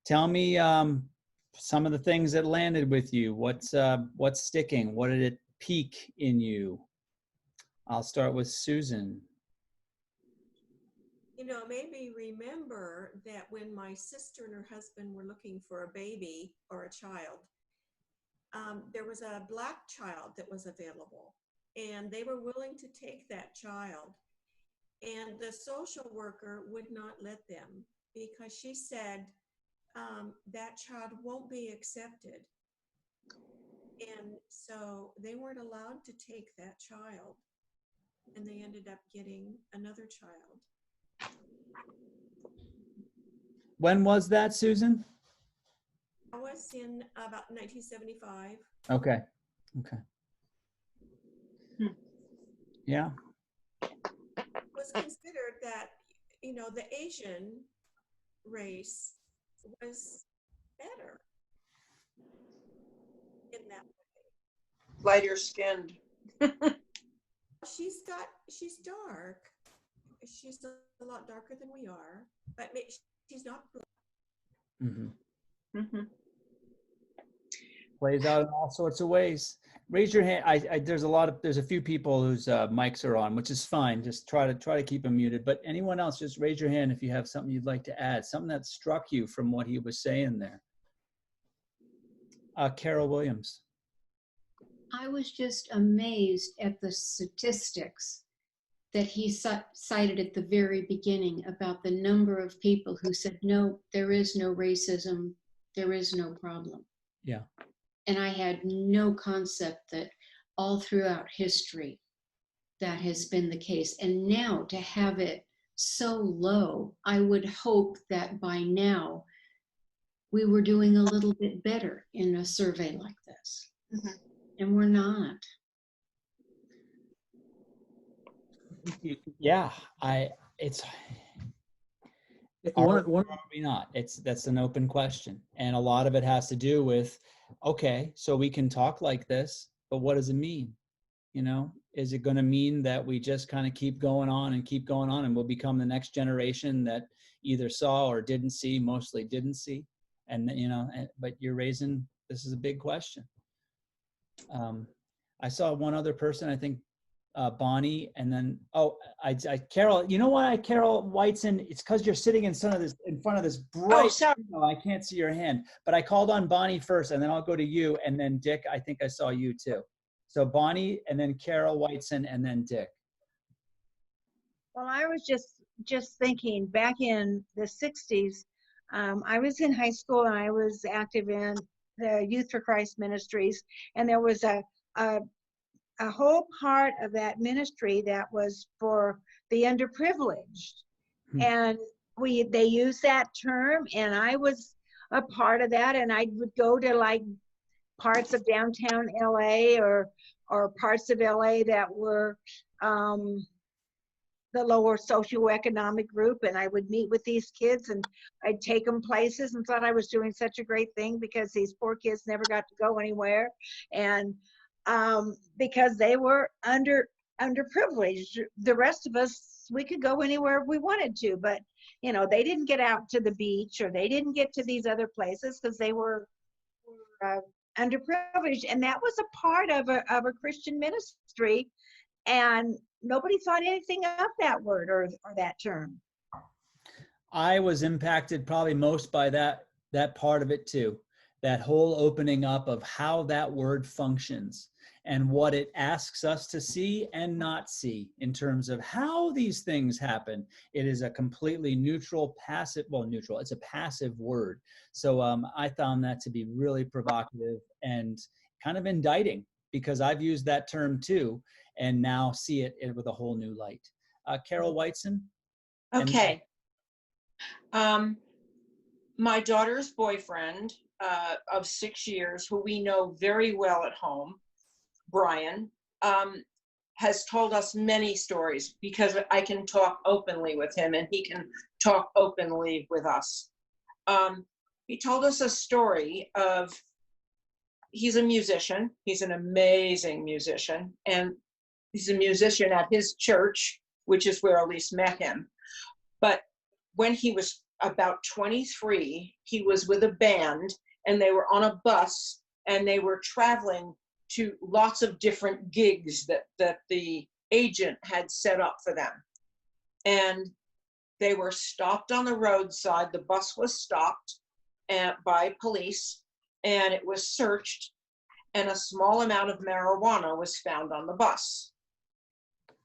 Tell me some of the things that landed with you. What's sticking? What did it pique in you? I'll start with Susan. You know, maybe remember that when my sister and her husband were looking for a baby or a child, there was a Black child that was available, and they were willing to take that child. And the social worker would not let them because she said, that child won't be accepted. And so they weren't allowed to take that child, and they ended up getting another child. When was that, Susan? I was in about 1975. Okay. Okay. Yeah. It was considered that, you know, the Asian race was better in that way. Lighter skinned. She's dark. She's a lot darker than we are, but she's not black. Mm-hmm. Mm-hmm. Plays out in all sorts of ways. Raise your hand. There's a few people whose mics are on, which is fine. Just try to keep them muted. But anyone else, just raise your hand if you have something you'd like to add, something that struck you from what he was saying there. Carol Williams. I was just amazed at the statistics that he cited at the very beginning about the number of people who said, no, there is no racism, there is no problem. Yeah. And I had no concept that all throughout history that has been the case. And now to have it so low, I would hope that by now we were doing a little bit better in a survey like this. Mm-hmm. And we're not. Yeah, it's are we not? That's an open question, and a lot of it has to do with, okay, so we can talk like this, but what does it mean? You know, is it going to mean that we just kind of keep going on and we'll become the next generation that either saw or didn't see, mostly didn't see, and you know, but you're raising, this is a big question. I saw one other person, I think Bonnie, and then Carol. You know why Carol Whiteson? It's because you're sitting in front of this bright. Oh, sorry. I can't see your hand, but I called on Bonnie first, and then I'll go to you, and then Dick. I think I saw you too. So Bonnie, and then Carol Whiteson, and then Dick. Well, I was just thinking back in the 60s. I was in high school and I was active in the Youth for Christ Ministries, and there was a whole part of that ministry that was for the underprivileged. And they used that term, and I was a part of that, and I would go to like parts of downtown LA or parts of LA that were the lower socioeconomic group, and I would meet with these kids and I'd take them places and thought I was doing such a great thing because these poor kids never got to go anywhere, and because they were underprivileged. The rest of us, we could go anywhere we wanted to, but you know, they didn't get out to the beach or they didn't get to these other places because they were underprivileged, and that was a part of a Christian ministry, and nobody thought anything of that word or that term. I was impacted probably most by that part of it too. That whole opening up of how that word functions and what it asks us to see and not see in terms of how these things happen. It is a completely neutral, passive, well, neutral, it's a passive word. So I found that to be really provocative and kind of indicting, because I've used that term too, and now see it with a whole new light. Carol Whiteson? Okay. My daughter's boyfriend of 6 years, who we know very well at home, Brian, has told us many stories because I can talk openly with him and he can talk openly with us. He told us a story of, he's a musician, he's an amazing musician, and he's a musician at his church, which is where Elise met him. But when he was about 23, he was with a band and they were on a bus and they were traveling to lots of different gigs that the agent had set up for them. And they were stopped on the roadside. The bus was stopped by police and it was searched, and a small amount of marijuana was found on the bus.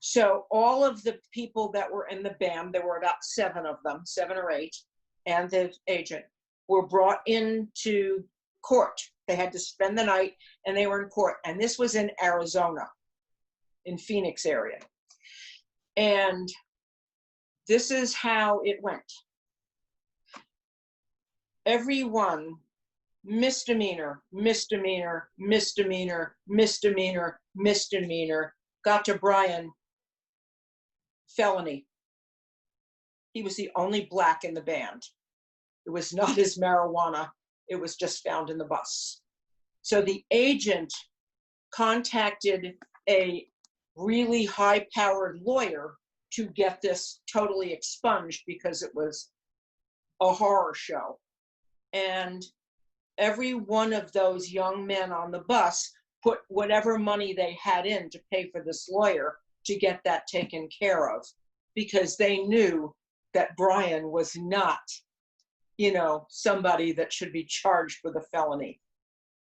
So all of the people that were in the band, there were about 7 of them, 7 or 8, and the agent, were brought into court. They had to spend the night and they were in court. And this was in Arizona, in Phoenix area. And this is how it went. Everyone, misdemeanor, misdemeanor, misdemeanor, misdemeanor, misdemeanor, got to Brian, felony. He was the only black in the band. It was not his marijuana. It was just found in the bus. So the agent contacted a really high-powered lawyer to get this totally expunged because it was a horror show. And every one of those young men on the bus put whatever money they had in to pay for this lawyer to get that taken care of, because they knew that Brian was not, you know, somebody that should be charged with a felony.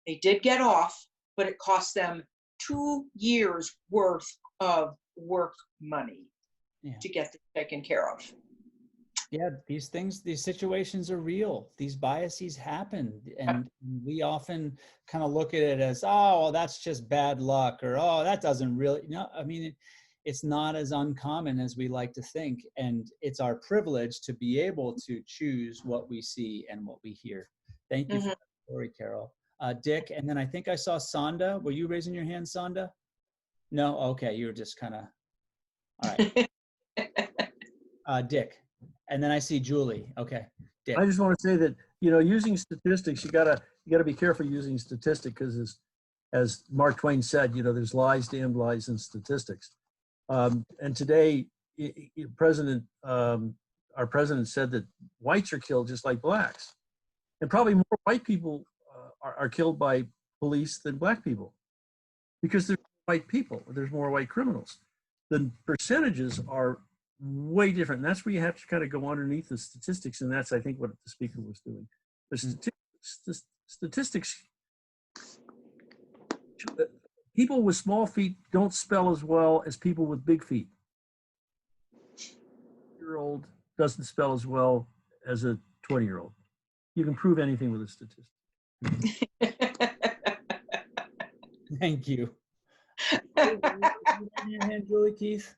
They did get off, but it cost them 2 years worth of work money to get this taken care of. Yeah, these things, these situations are real. These biases happen. And we often kind of look at it as, oh, well, that's just bad luck, or, oh, that doesn't really, I mean, it's not as uncommon as we like to think. And it's our privilege to be able to choose what we see and what we hear. Thank you for that story, Carol. Dick, and then I think I saw Sonda. Were you raising your hand, Sonda? No? Okay, you were just kind of, all right. Dick. And then I see Julie. Okay, Dick. I just want to say that, you know, using statistics, you gotta be careful using statistics, because as Mark Twain said, you know, there's lies, damned lies in statistics. And today, our president said that whites are killed just like blacks, and probably more white people are killed by police than black people, because there's white people, there's more white criminals. The percentages are way different. And that's where you have to kind of go underneath the statistics. And that's, I think, what the speaker was doing. The statistics, people with small feet don't spell as well as people with big feet. 8-year-old doesn't spell as well as a 20-year-old. You can prove anything with a statistic. Thank you. Julie, Keith?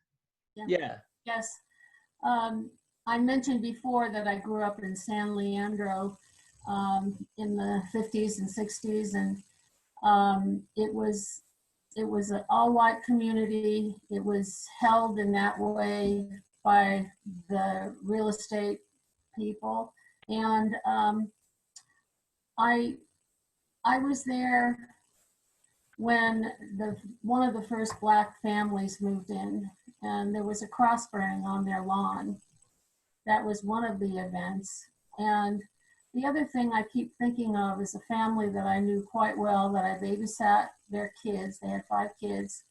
Yeah. Yes. I mentioned before that I grew up in San Leandro in the 50s and 60s, and It was an all-white community. It was held in that way by the real estate people, and I was there when one of the first Black families moved in, and there was a cross burning on their lawn. That was one of the events. And the other thing I keep thinking of is a family that I knew quite well, that I babysat their kids. They had 5 kids,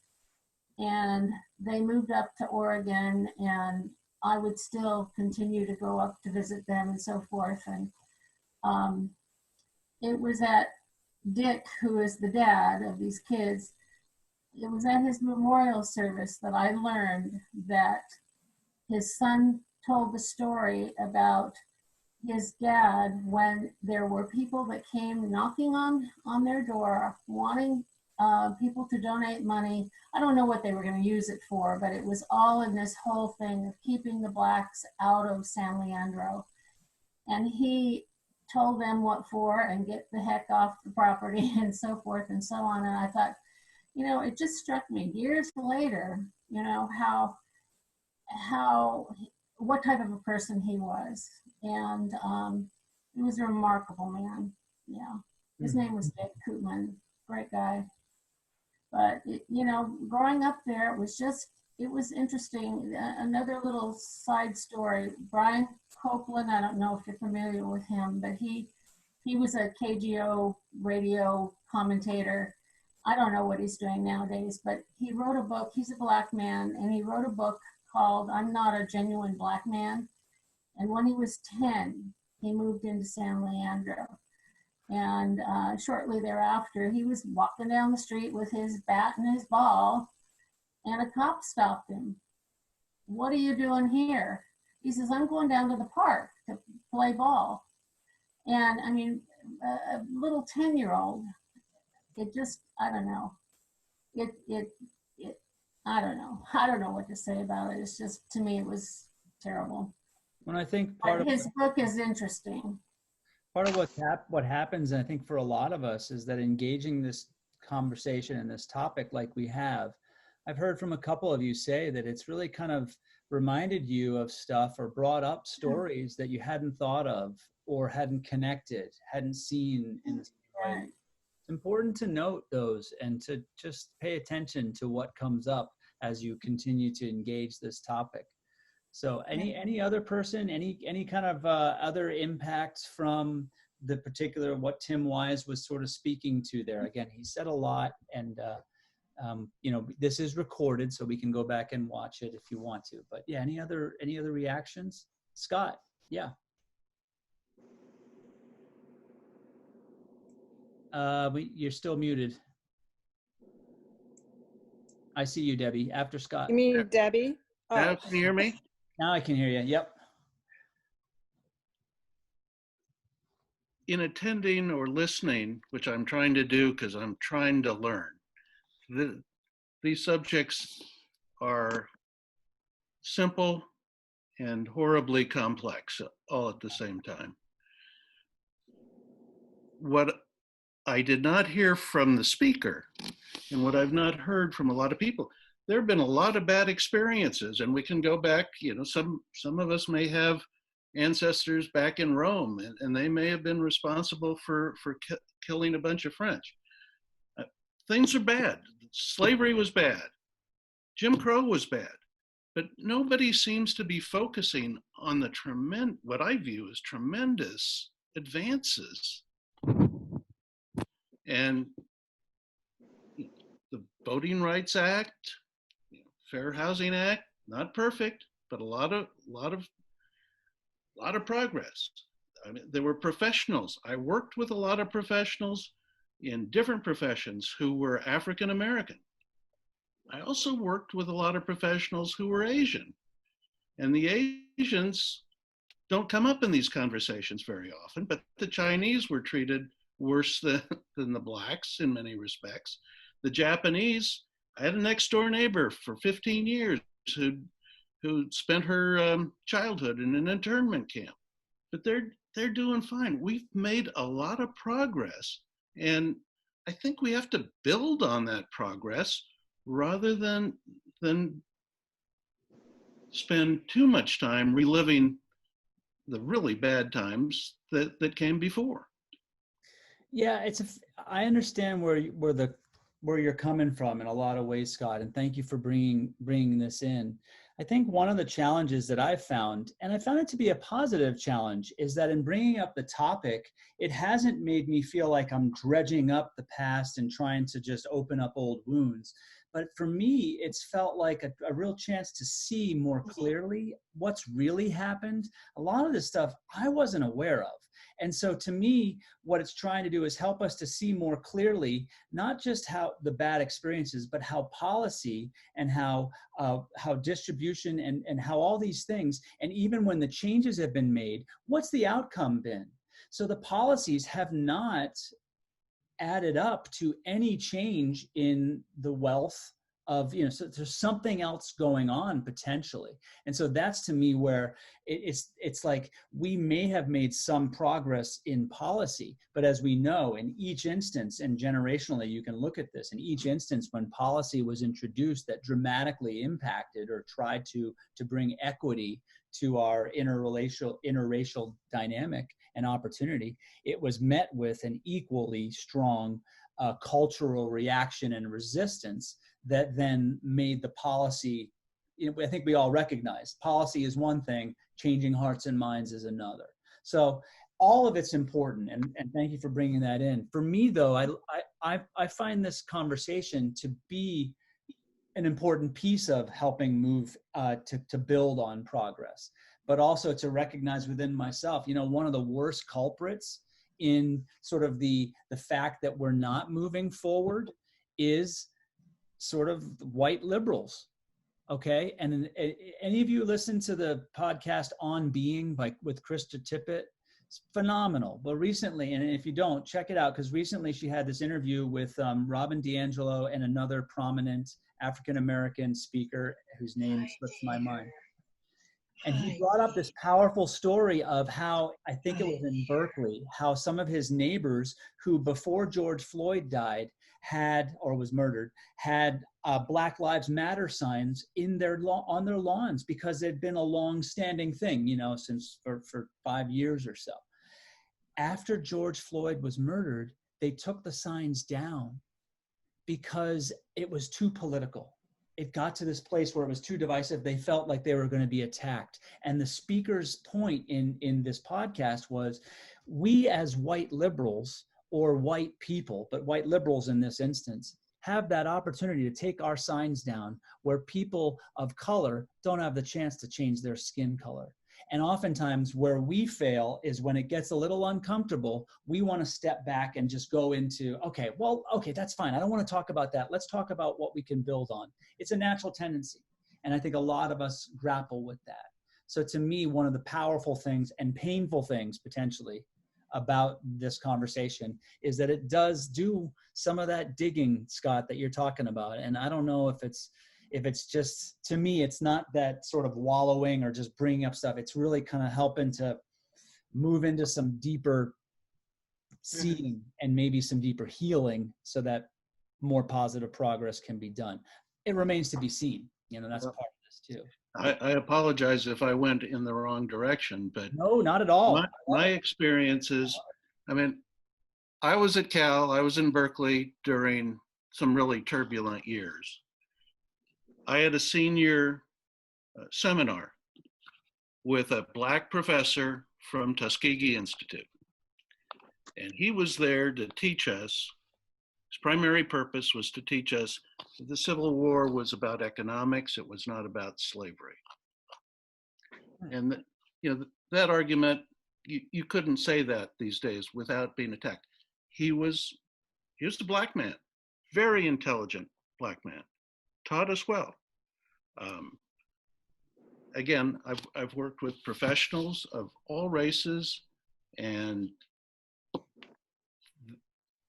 and they moved up to Oregon, and I would still continue to go up to visit them and so forth. And it was at Dick, who is the dad of these kids, it was at his memorial service that I learned that his son told the story about his dad when there were people that came knocking on their door wanting people to donate money. I don't know what they were going to use it for, but it was all in this whole thing of keeping the Blacks out of San Leandro. And he told them what for and get the heck off the property and so forth and so on. And I thought, you know, it just struck me years later, you know, what type of a person he was. And he was a remarkable man. Yeah. His name was Dick Koopman, great guy. But, you know, growing up there, it was interesting. Another little side story, Brian Copeland, I don't know if you're familiar with him, but he was a KGO radio commentator. I don't know what he's doing nowadays, but he wrote a book. He's a Black man, and he wrote a book called I'm Not a Genuine Black Man. And when he was 10, he moved into San Leandro. And shortly thereafter, he was walking down the street with his bat and his ball, and a cop stopped him. What are you doing here? He says, I'm going down to the park to play ball. And I mean, a little 10-year-old, it just, I don't know. I don't know. I don't know what to say about it. It's just, to me, it was terrible. When I think his book is interesting. Part of what happens, and I think for a lot of us, is that engaging this conversation and this topic like we have, I've heard from a couple of you say that it's really kind of reminded you of stuff or brought up stories that you hadn't thought of or hadn't connected, hadn't seen in the same way. It's important to note those and to just pay attention to what comes up as you continue to engage this topic. So any other person, any kind of other impacts from the particular, what Tim Wise was sort of speaking to there? Again, he said a lot, and you know, this is recorded, so we can go back and watch it if you want to. But yeah, any other reactions? Scott, yeah. You're still muted. I see you, Debbie. After Scott. You mean Debbie? Oh. Now can you hear me? Now I can hear you. Yep. In attending or listening, which I'm trying to do because I'm trying to learn, these subjects are simple and horribly complex all at the same time. What I did not hear from the speaker, and what I've not heard from a lot of people, there have been a lot of bad experiences, and we can go back, you know, some of us may have ancestors back in Rome, and they may have been responsible for killing a bunch of French. Things are bad. Slavery was bad. Jim Crow was bad. But nobody seems to be focusing on the what I view as tremendous advances. And the Voting Rights Act, Fair Housing Act, not perfect, but a lot of progress. I mean, there were professionals. I worked with a lot of professionals in different professions who were African American. I also worked with a lot of professionals who were Asian. And the Asians don't come up in these conversations very often, but the Chinese were treated worse than the Blacks in many respects. The Japanese, I had a next door neighbor for 15 years who spent her childhood in an internment camp, but they're doing fine. We've made a lot of progress, and I think we have to build on that progress rather than spend too much time reliving the really bad times that came before. Yeah, I understand where you're coming from in a lot of ways, Scott, and thank you for bringing this in. I think one of the challenges that I've found, and I found it to be a positive challenge, is that in bringing up the topic, it hasn't made me feel like I'm dredging up the past and trying to just open up old wounds. But for me, it's felt like a real chance to see more clearly what's really happened. A lot of this stuff I wasn't aware of. And so to me, what it's trying to do is help us to see more clearly, not just how the bad experiences, but how policy and how distribution and how all these things, and even when the changes have been made, what's the outcome been? So the policies have not added up to any change in the wealth of, so there's something else going on potentially. And so that's to me where it's like we may have made some progress in policy, but as we know, in each instance, and generationally you can look at this, in each instance when policy was introduced that dramatically impacted or tried to bring equity to our interracial dynamic and opportunity, it was met with an equally strong cultural reaction and resistance that then made the policy, I think we all recognize policy is one thing, changing hearts and minds is another. So all of it's important, and thank you for bringing that in. For me though, I find this conversation to be an important piece of helping move to build on progress, but also to recognize within myself, one of the worst culprits in sort of the fact that we're not moving forward is sort of white liberals. Okay. And any of you listen to the podcast On Being with Krista Tippett? It's phenomenal. But recently, and if you don't, check it out, because recently she had this interview with Robin DiAngelo and another prominent African-American speaker whose name slips my mind. And he brought up this powerful story of how, I think it was in Berkeley, how some of his neighbors who before George Floyd died was murdered, had Black Lives Matter signs on their lawns, because it had been a long-standing thing, since for 5 years or so. After George Floyd was murdered, they took the signs down because it was too political. It got to this place where it was too divisive. They felt like they were going to be attacked. And the speaker's point in this podcast was, we as white liberals, or white people, but white liberals in this instance, have that opportunity to take our signs down where people of color don't have the chance to change their skin color. And oftentimes where we fail is when it gets a little uncomfortable, we want to step back and just go into, okay, that's fine. I don't want to talk about that. Let's talk about what we can build on. It's a natural tendency. And I think a lot of us grapple with that. So to me, one of the powerful things and painful things potentially about this conversation is that it does do some of that digging, Scott, that you're talking about. And I don't know if it's just, to me, it's not that sort of wallowing or just bringing up stuff. It's really kind of helping to move into some deeper seeing and maybe some deeper healing so that more positive progress can be done. It remains to be seen. That's part of this too. I apologize if I went in the wrong direction, but no, not at all. My experiences, I was at Cal, I was in Berkeley during some really turbulent years. I had a senior seminar with a Black professor from Tuskegee Institute. And he was there to teach us, his primary purpose was to teach us that the Civil War was about economics, it was not about slavery. And that argument, you couldn't say that these days without being attacked. He was a Black man, very intelligent Black man, taught us well. Again, I've worked with professionals of all races, and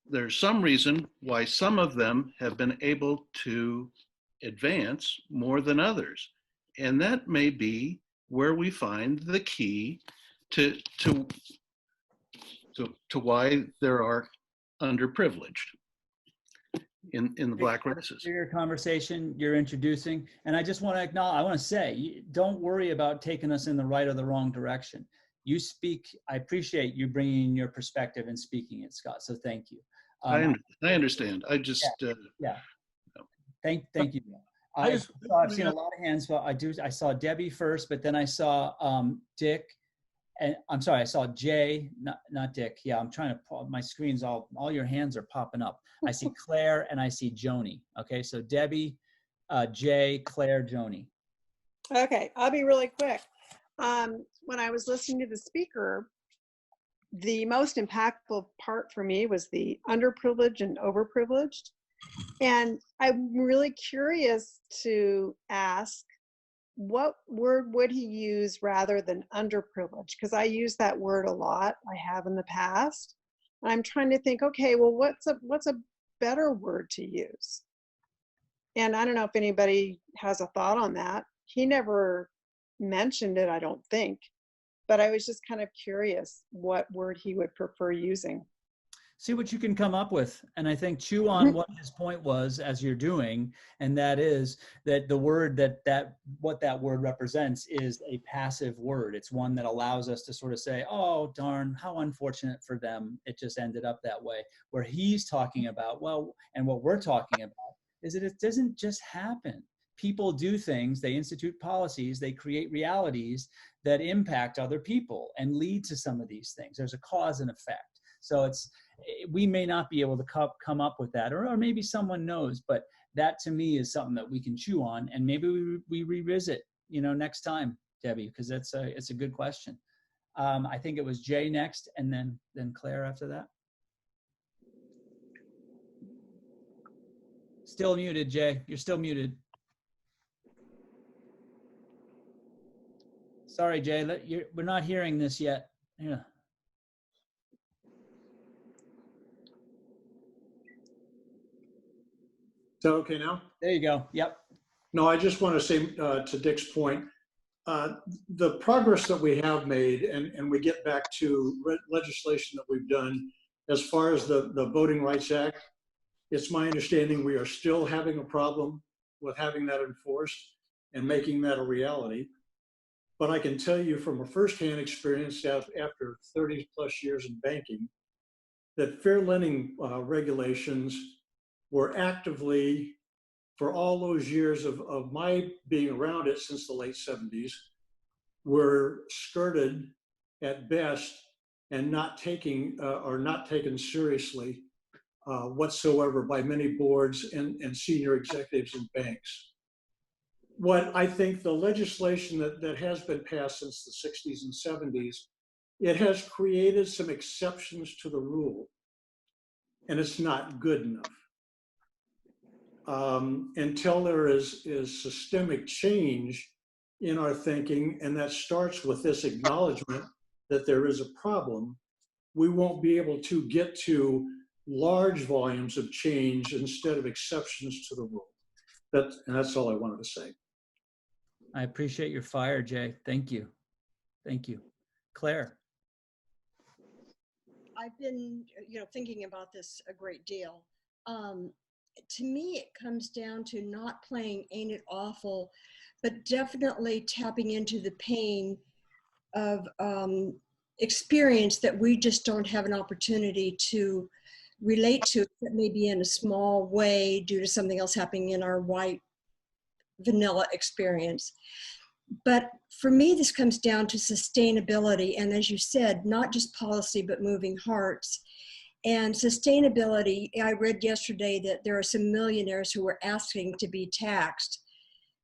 there's some reason why some of them have been able to advance more than others. And that may be where we find the key to why there are underprivileged. in the black races. Your conversation you're introducing, and I just want to acknowledge, I want to say, don't worry about taking us in the right or the wrong direction. You speak, I appreciate you bringing your perspective and speaking it, Scott, so thank you. I understand. I just yeah. Thank you. I've seen a lot of hands, but I saw Debbie first, but then I saw Dick, and I'm sorry, I saw Jay, not Dick. Yeah, I'm trying to pull my screens, all your hands are popping up. I see Claire and I see Joni. Okay, so Debbie, Jay, Claire, Joni. Okay, I'll be really quick. When I was listening to the speaker, the most impactful part for me was the underprivileged and overprivileged. And I'm really curious to ask, what word would he use rather than underprivileged? Because I use that word a lot. I have in the past. And I'm trying to think, okay, well, what's a better word to use? And I don't know if anybody has a thought on that. He never mentioned it, I don't think. But I was just kind of curious what word he would prefer using. See what you can come up with. And I think chew on what his point was as you're doing. And that is that the word what that word represents is a passive word. It's one that allows us to sort of say, oh, darn, how unfortunate for them. It just ended up that way. Where he's talking about, well, and what we're talking about is that it doesn't just happen. People do things, they institute policies, they create realities that impact other people and lead to some of these things. There's a cause and effect. So we may not be able to come up with that, or maybe someone knows, but that to me is something that we can chew on, and maybe we revisit, next time, Debbie, because it's a good question. I think it was Jay next, and then Claire after that. Still muted, Jay. You're still muted. Sorry, Jay. We're not hearing this yet. Yeah. Is that okay now? There you go. Yep. No, I just want to say to Dick's point, the progress that we have made, and we get back to legislation that we've done as far as the Voting Rights Act, it's my understanding we are still having a problem with having that enforced and making that a reality. But I can tell you from a firsthand experience after 30 plus years in banking, that fair lending regulations were actively, for all those years of my being around it since the late 70s, were skirted at best and not taken seriously whatsoever by many boards and senior executives in banks. What I think the legislation that has been passed since the 60s and 70s, it has created some exceptions to the rule, and it's not good enough. Until there is systemic change in our thinking, and that starts with this acknowledgement that there is a problem, we won't be able to get to large volumes of change instead of exceptions to the rule. That's all I wanted to say. I appreciate your fire, Jay. Thank you. Thank you. Claire. I've been, thinking about this a great deal. To me, it comes down to not playing Ain't It Awful, but definitely tapping into the pain of experience that we just don't have an opportunity to relate to, that maybe in a small way due to something else happening in our white vanilla experience. But for me, this comes down to sustainability. And as you said, not just policy, but moving hearts. And sustainability, I read yesterday that there are some millionaires who are asking to be taxed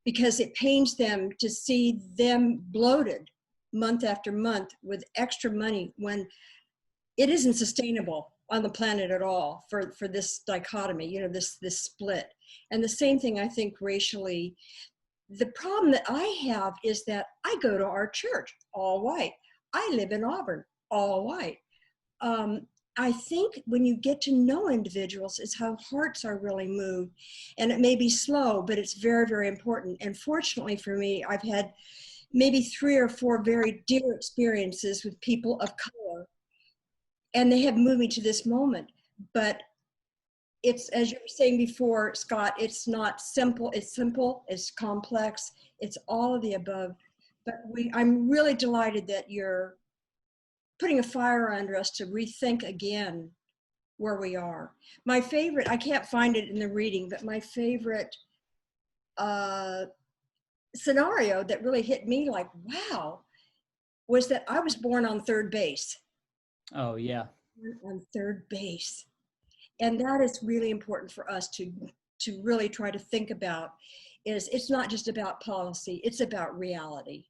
because it pains them to see them bloated month after month with extra money when it isn't sustainable on the planet at all for this dichotomy, this split. And the same thing, I think, racially. The problem that I have is that I go to our church, all white. I live in Auburn, all white. I think when you get to know individuals, it's how hearts are really moved. And it may be slow, but it's very, very important. And fortunately for me, I've had maybe 3 or 4 very dear experiences with people of color, and they have moved me to this moment. But it's, as you were saying before, Scott, it's not simple. It's simple, it's complex, it's all of the above. But I'm really delighted that you're putting a fire under us to rethink again where we are. My favorite, I can't find it in the reading, but my favorite scenario that really hit me like, wow, was that I was born on third base. Oh, yeah. On third base. And that is really important for us to really try to think about. Is it's not just about policy, it's about reality.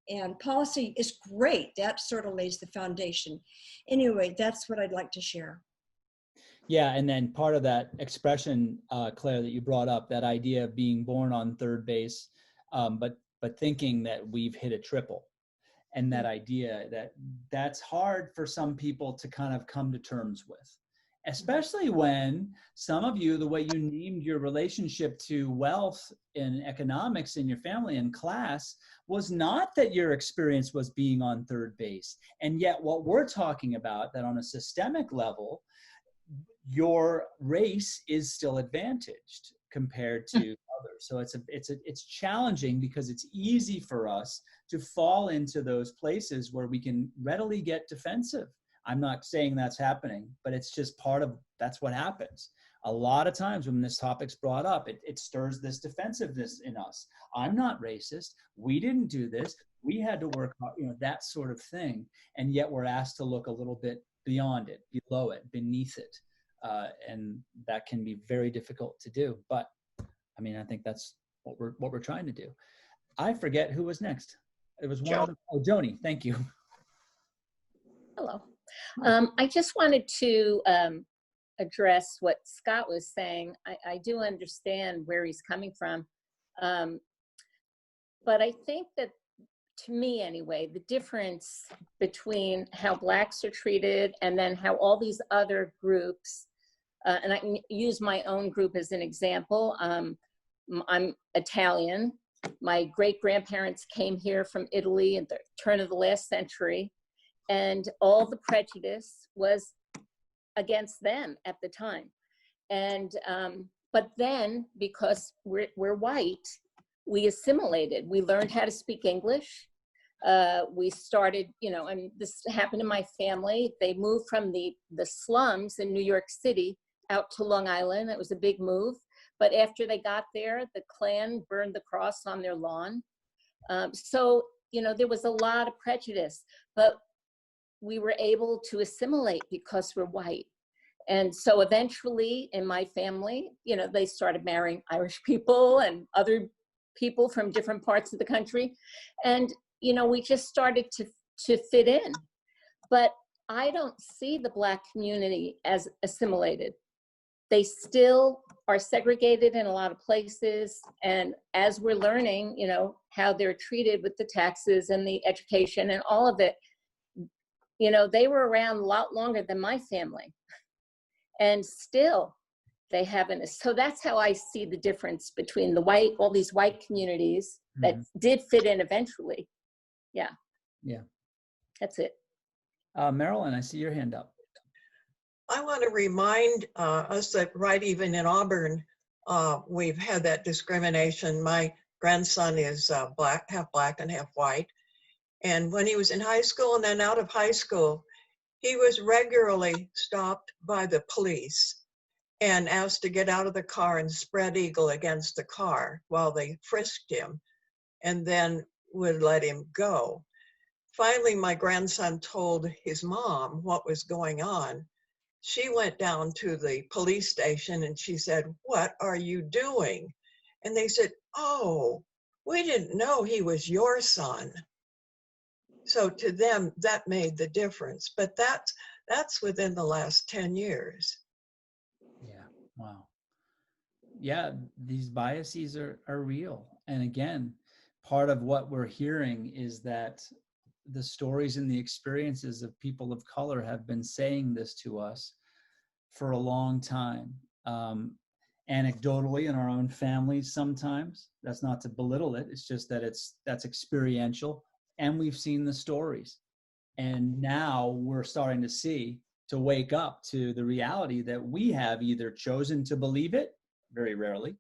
And policy is great. That sort of lays the foundation. Anyway, that's what I'd like to share. Yeah, and then part of that expression, Claire, that you brought up, that idea of being born on third base, but thinking that we've hit a triple. And that idea that's hard for some people to kind of come to terms with, especially when some of you, the way you named your relationship to wealth and economics in your family and class was not that your experience was being on third base. And yet what we're talking about, that on a systemic level, your race is still advantaged compared to others. So it's challenging because it's easy for us to fall into those places where we can readily get defensive. I'm not saying that's happening, but it's just that's what happens. A lot of times when this topic's brought up, it stirs this defensiveness in us. I'm not racist. We didn't do this. We had to work hard, that sort of thing. And yet we're asked to look a little bit beyond it, below it, beneath it. And that can be very difficult to do. But I mean, I think that's what we're trying to do. I forget who was next. It was one of them. Oh, Joni, thank you. Hello. I just wanted to address what Scott was saying. I do understand where he's coming from. But I think that, to me anyway, the difference between how Blacks are treated and then how all these other groups, and I can use my own group as an example. I'm Italian. My great-grandparents came here from Italy at the turn of the last century, and all the prejudice was against them at the time. And but then, because we're white, we assimilated. We learned how to speak English. We started, and this happened in my family. They moved from the slums in New York City out to Long Island. It was a big move. But after they got there, the Klan burned the cross on their lawn. So, there was a lot of prejudice, but we were able to assimilate because we're white. And so eventually in my family, they started marrying Irish people and other people from different parts of the country. And, we just started to fit in. But I don't see the Black community as assimilated. They still are segregated in a lot of places. And as we're learning, how they're treated with the taxes and the education and all of it, they were around a lot longer than my family. And still they haven't. So that's how I see the difference between all these white communities that did fit in eventually. Yeah. Yeah. That's it. Marilyn, I see your hand up. I want to remind us that right even in Auburn, we've had that discrimination. My grandson is half black and half white. And when he was in high school and then out of high school, he was regularly stopped by the police and asked to get out of the car and spread eagle against the car while they frisked him and then would let him go. Finally, my grandson told his mom what was going on. She went down to the police station and she said, "What are you doing?" And they said, "Oh, we didn't know he was your son." So to them, that made the difference. But that's within the last 10 years. Yeah, wow. Yeah, these biases are real. And again, part of what we're hearing is that the stories and the experiences of people of color have been saying this to us for a long time. Anecdotally in our own families sometimes. That's not to belittle it. It's just that that's experiential. And we've seen the stories. And now we're starting to see to wake up to the reality that we have either chosen to believe it, very rarely,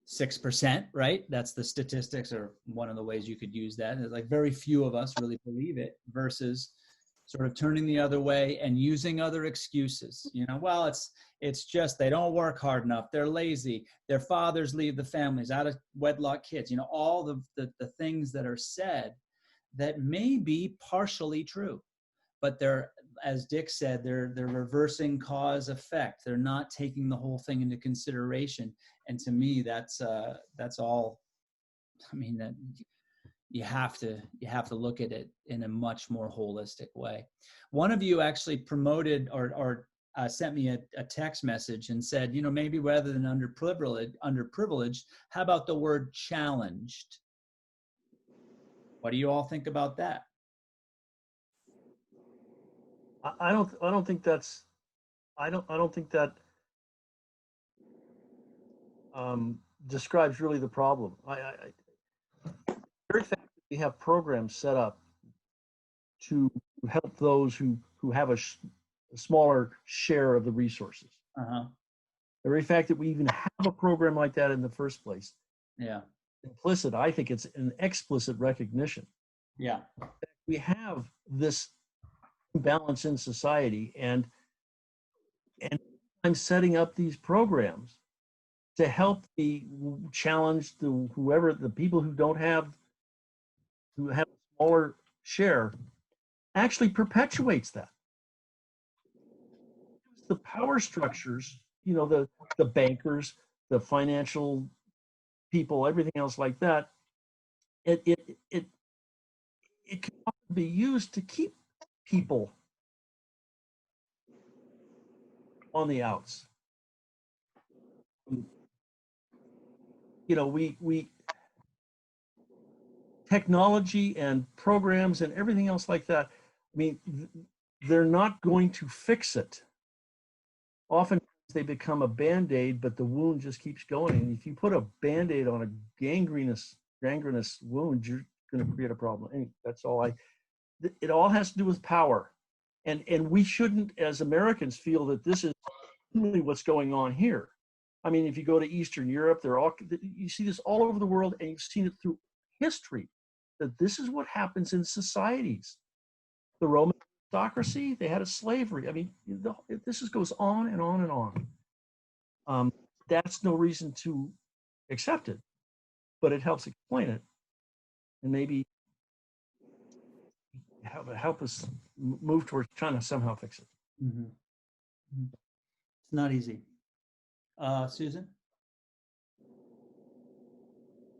6%, right? That's the statistics, or one of the ways you could use that. It's like very few of us really believe it, versus sort of turning the other way and using other excuses. You know, well, it's just they don't work hard enough, they're lazy, their fathers leave the families, out of wedlock kids, you know, all the things that are said that may be partially true, but they're, as Dick said, they're reversing cause effect. They're not taking the whole thing into consideration. And to me, that's all. I mean, that you have to look at it in a much more holistic way. One of you actually promoted or sent me a text message and said, you know, maybe rather than underprivileged, how about the word challenged? What do you all think about that? I don't think that describes really the problem. The very fact that we have programs set up to help those who have a smaller share of the resources. Uh-huh. The very fact that we even have a program like that in the first place. Yeah. Implicit, I think it's an explicit recognition. Yeah. We have this imbalance in society, and I'm setting up these programs to help challenge the people who have a smaller share, actually perpetuates that. The power structures, you know, the bankers, the financial people, everything else like that, it can often be used to keep people on the outs. You know, we technology and programs and everything else like that, I mean, they're not going to fix it. Often they become a Band-Aid, but the wound just keeps going. And if you put a Band-Aid on a gangrenous wound, you're going to create a problem. And that's all it all has to do with power. And we shouldn't, as Americans, feel that this is really what's going on here. I mean, if you go to Eastern Europe, you see this all over the world, and you've seen it through history, that this is what happens in societies. The Roman aristocracy, they had a slavery. I mean, this goes on and on and on. That's no reason to accept it, but it helps explain it, and maybe help us move towards trying to somehow fix it. Mm-hmm. It's not easy. Susan?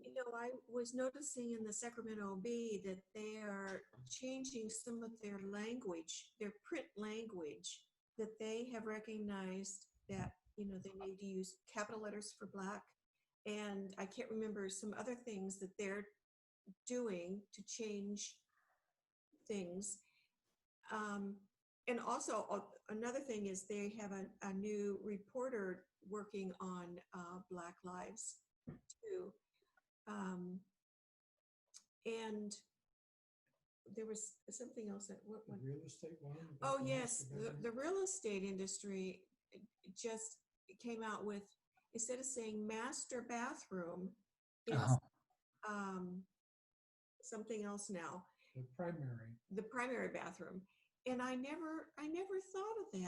You know, I was noticing in the Sacramento Bee that they are changing some of their language, their print language, that they have recognized that, you know, they need to use capital letters for Black. And I can't remember some other things that they're doing to change things. And also another thing is they have a new reporter working on Black lives too. And there was something else that what real estate one? Oh yes, the real estate industry just came out with, instead of saying master bathroom, it's something else now. The primary bathroom. And I never thought of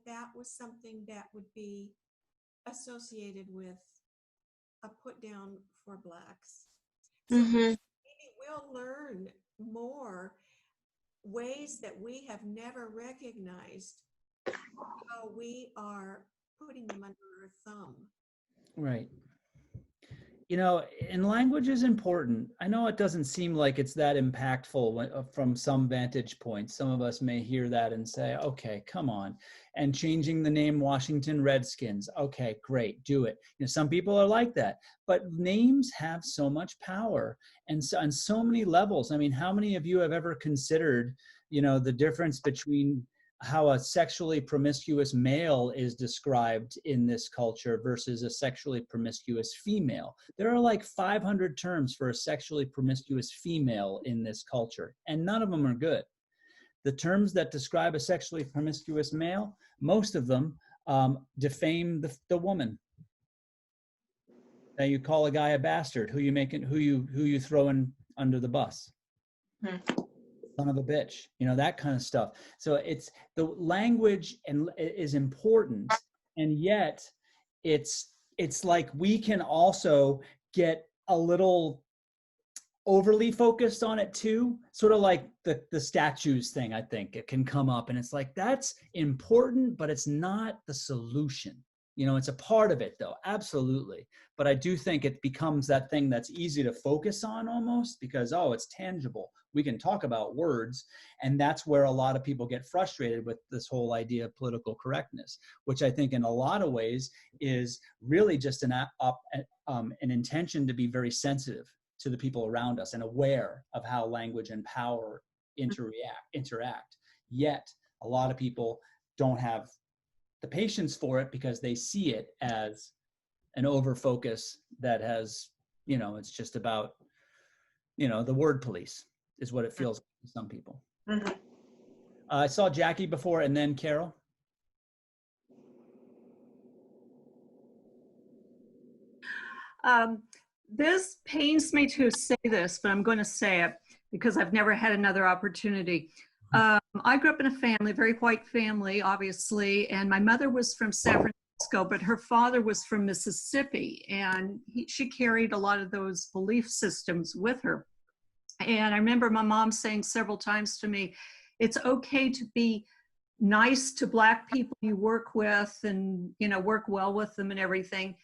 that was something that would be associated with a put down for Blacks. So maybe we'll learn more ways that we have never recognized how we are putting them under our thumb. Right. You know, and language is important. I know it doesn't seem like it's that impactful from some vantage points. Some of us may hear that and say, okay, come on. And changing the name Washington Redskins. Okay, great, do it. You know, some people are like that. But names have so much power and so, on so many levels. I mean, how many of you have ever considered, you know, the difference between how a sexually promiscuous male is described in this culture versus a sexually promiscuous female? There are like 500 terms for a sexually promiscuous female in this culture, and none of them are good. the terms that describe a sexually promiscuous male, most of them defame the woman. Now you call a guy a bastard, who you throwing under the bus? Son of a bitch, that kind of stuff. So it's the language and is important, and yet it's like we can also get a little overly focused on it too, sort of like the statues thing. I think it can come up, and it's like, that's important, but it's not the solution. It's a part of it though, absolutely. But I do think it becomes that thing that's easy to focus on almost because, oh, it's tangible. We can talk about words. And that's where a lot of people get frustrated with this whole idea of political correctness, which I think in a lot of ways is really just an intention to be very sensitive to the people around us and aware of how language and power interact. Yet a lot of people don't have the patience for it because they see it as an over focus that has, it's just about, the word police is what it feels like to some people. I saw Jackie before and then Carol. This pains me to say this, but I'm going to say it because I've never had another opportunity. I grew up in a family, very white family, obviously, and my mother was from San Francisco, but her father was from Mississippi, and she carried a lot of those belief systems with her. And I remember my mom saying several times to me, it's okay to be nice to Black people you work with and, work well with them and everything,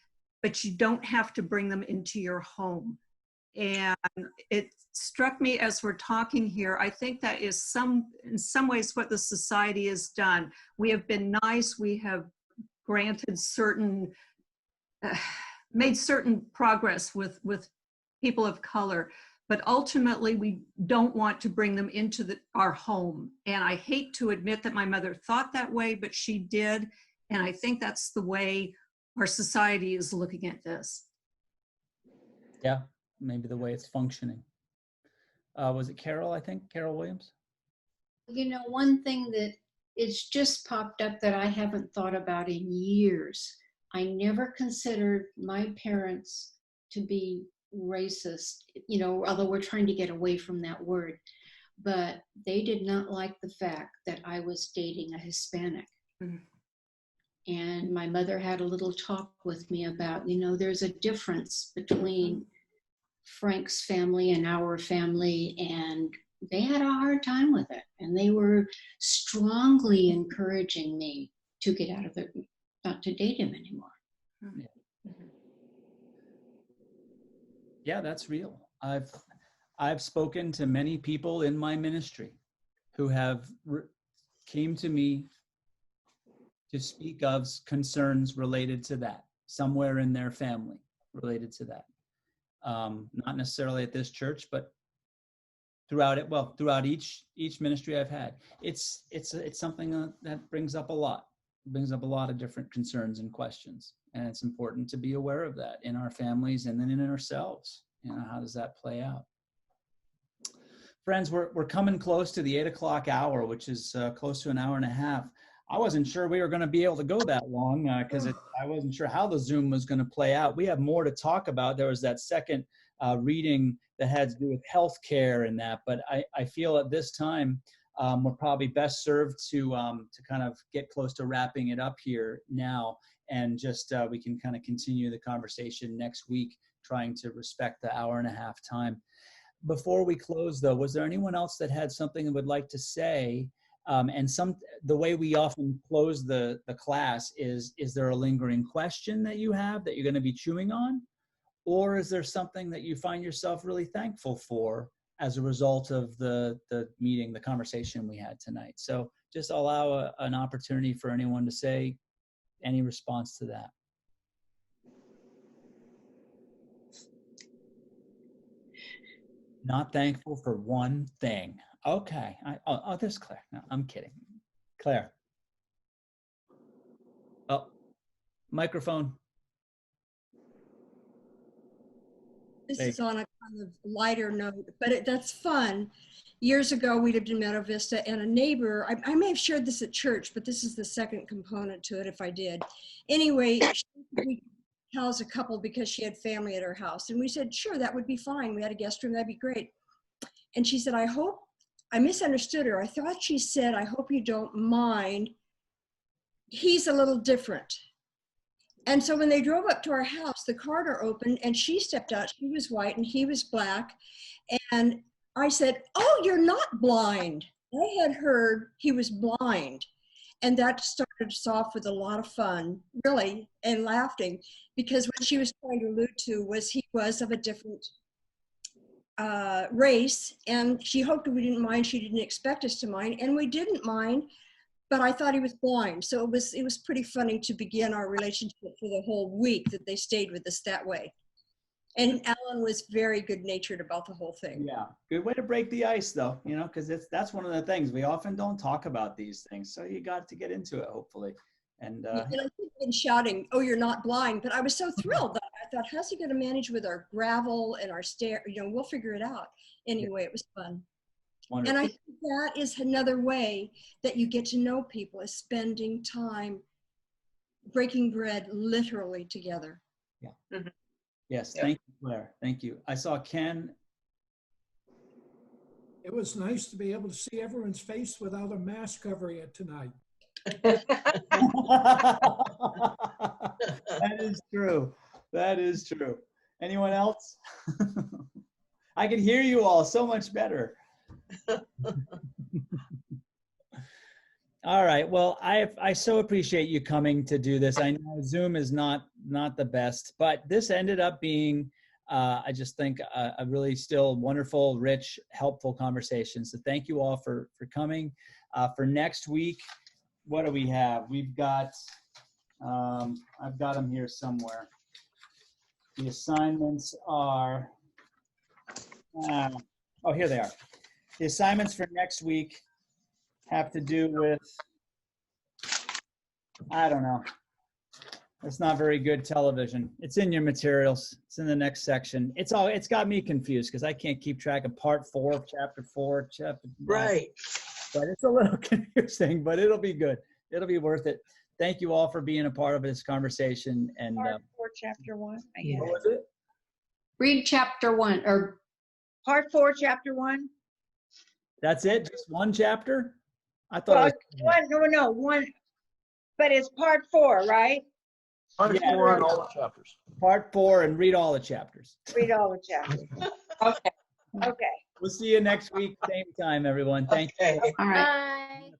but you don't have to bring them into your home. And it struck me as we're talking here, I think that is in some ways what the society has done. We have been nice, we have granted made certain progress with people of color, but ultimately we don't want to bring them into our home. And I hate to admit that my mother thought that way, but she did. And I think that's the way our society is looking at this. Yeah. Maybe the way it's functioning. Was it Carol, I think? Carol Williams? One thing that it's just popped up that I haven't thought about in years. I never considered my parents to be racist, although we're trying to get away from that word. But they did not like the fact that I was dating a Hispanic. Mm-hmm. And my mother had a little talk with me about, there's a difference between Frank's family and our family, and they had a hard time with it. And they were strongly encouraging me to get out of it, not to date him anymore. Yeah, that's real. I've spoken to many people in my ministry who have came to me to speak of concerns related to that, somewhere in their family related to that. Not necessarily at this church, but throughout each ministry I've had. It's something that brings up a lot. It brings up a lot of different concerns and questions, and it's important to be aware of that in our families and then in ourselves. How does that play out? Friends, we're coming close to the 8 o'clock hour, which is close to an hour and a half. I wasn't sure we were going to be able to go that long because I wasn't sure how the Zoom was going to play out. We have more to talk about. There was that second reading that had to do with healthcare and that, but I feel at this time we're probably best served to kind of get close to wrapping it up here now, and just we can kind of continue the conversation next week, trying to respect the hour and a half time. Before we close, though, was there anyone else that had something that would like to say? And the way we often close the class is there a lingering question that you have that you're going to be chewing on? Or is there something that you find yourself really thankful for as a result of the meeting, the conversation we had tonight? So just allow an opportunity for anyone to say any response to that. Not thankful for one thing. Okay. There's Claire. No, I'm kidding. Claire. Oh, microphone. This is on a kind of lighter note, but that's fun. Years ago, we lived in Meadow Vista, and a neighbor, I may have shared this at church, but this is the second component to it if I did. Anyway, we housed a couple because she had family at her house. And we said, sure, that would be fine. We had a guest room, that'd be great. And she said, I misunderstood her. I thought she said, I hope you don't mind. He's a little different. And so when they drove up to our house, the car door opened and she stepped out. She was white and he was black. And I said, oh, you're not blind. I had heard he was blind. And that started us off with a lot of fun, really, and laughing, because what she was trying to allude to was he was of a different race, and she hoped we didn't mind. She didn't expect us to mind, and we didn't mind, but I thought he was blind. So it was pretty funny to begin our relationship for the whole week that they stayed with us that way. And Alan was very good-natured about the whole thing. Yeah, good way to break the ice, though, you know, because that's one of the things we often don't talk about these things. So you got to get into it, hopefully. And I could have been shouting, "Oh, you're not blind!" But I was so thrilled that I thought, "How's he going to manage with our gravel and our stair? You know, we'll figure it out." Anyway, it was fun. Wonderful. And I think that is another way that you get to know people, is spending time breaking bread literally together. Yeah. Mm-hmm. Yes, thank you, Claire. Thank you. I saw Ken. It was nice to be able to see everyone's face without a mask covering it tonight. That is true. That is true. Anyone else? I can hear you all so much better. All right. Well, I so appreciate you coming to do this. I know Zoom is not the best, but this ended up being, I just think, a really still wonderful, rich, helpful conversation. So thank you all for coming. For next week, what do we have? We've got, I've got them here somewhere. The assignments are, oh, here they are. The assignments for next week have to do with, I don't know. It's not very good television. It's in your materials. It's in the next section. It's got me confused because I can't keep track of part 4, chapter 4, chapter. Right. But it's a little confusing, but it'll be good. It'll be worth it. Thank you all for being a part of this conversation. And Part 4, chapter 1. what was it? Read chapter 1 or Part 4, chapter 1. That's it? Just one chapter? I thought one. But it's part 4, right? Part 4 and all the chapters. Part 4 and read all the chapters. Read all the chapters. Okay. Okay. We'll see you next week, same time, everyone. Thank you. all right. Bye.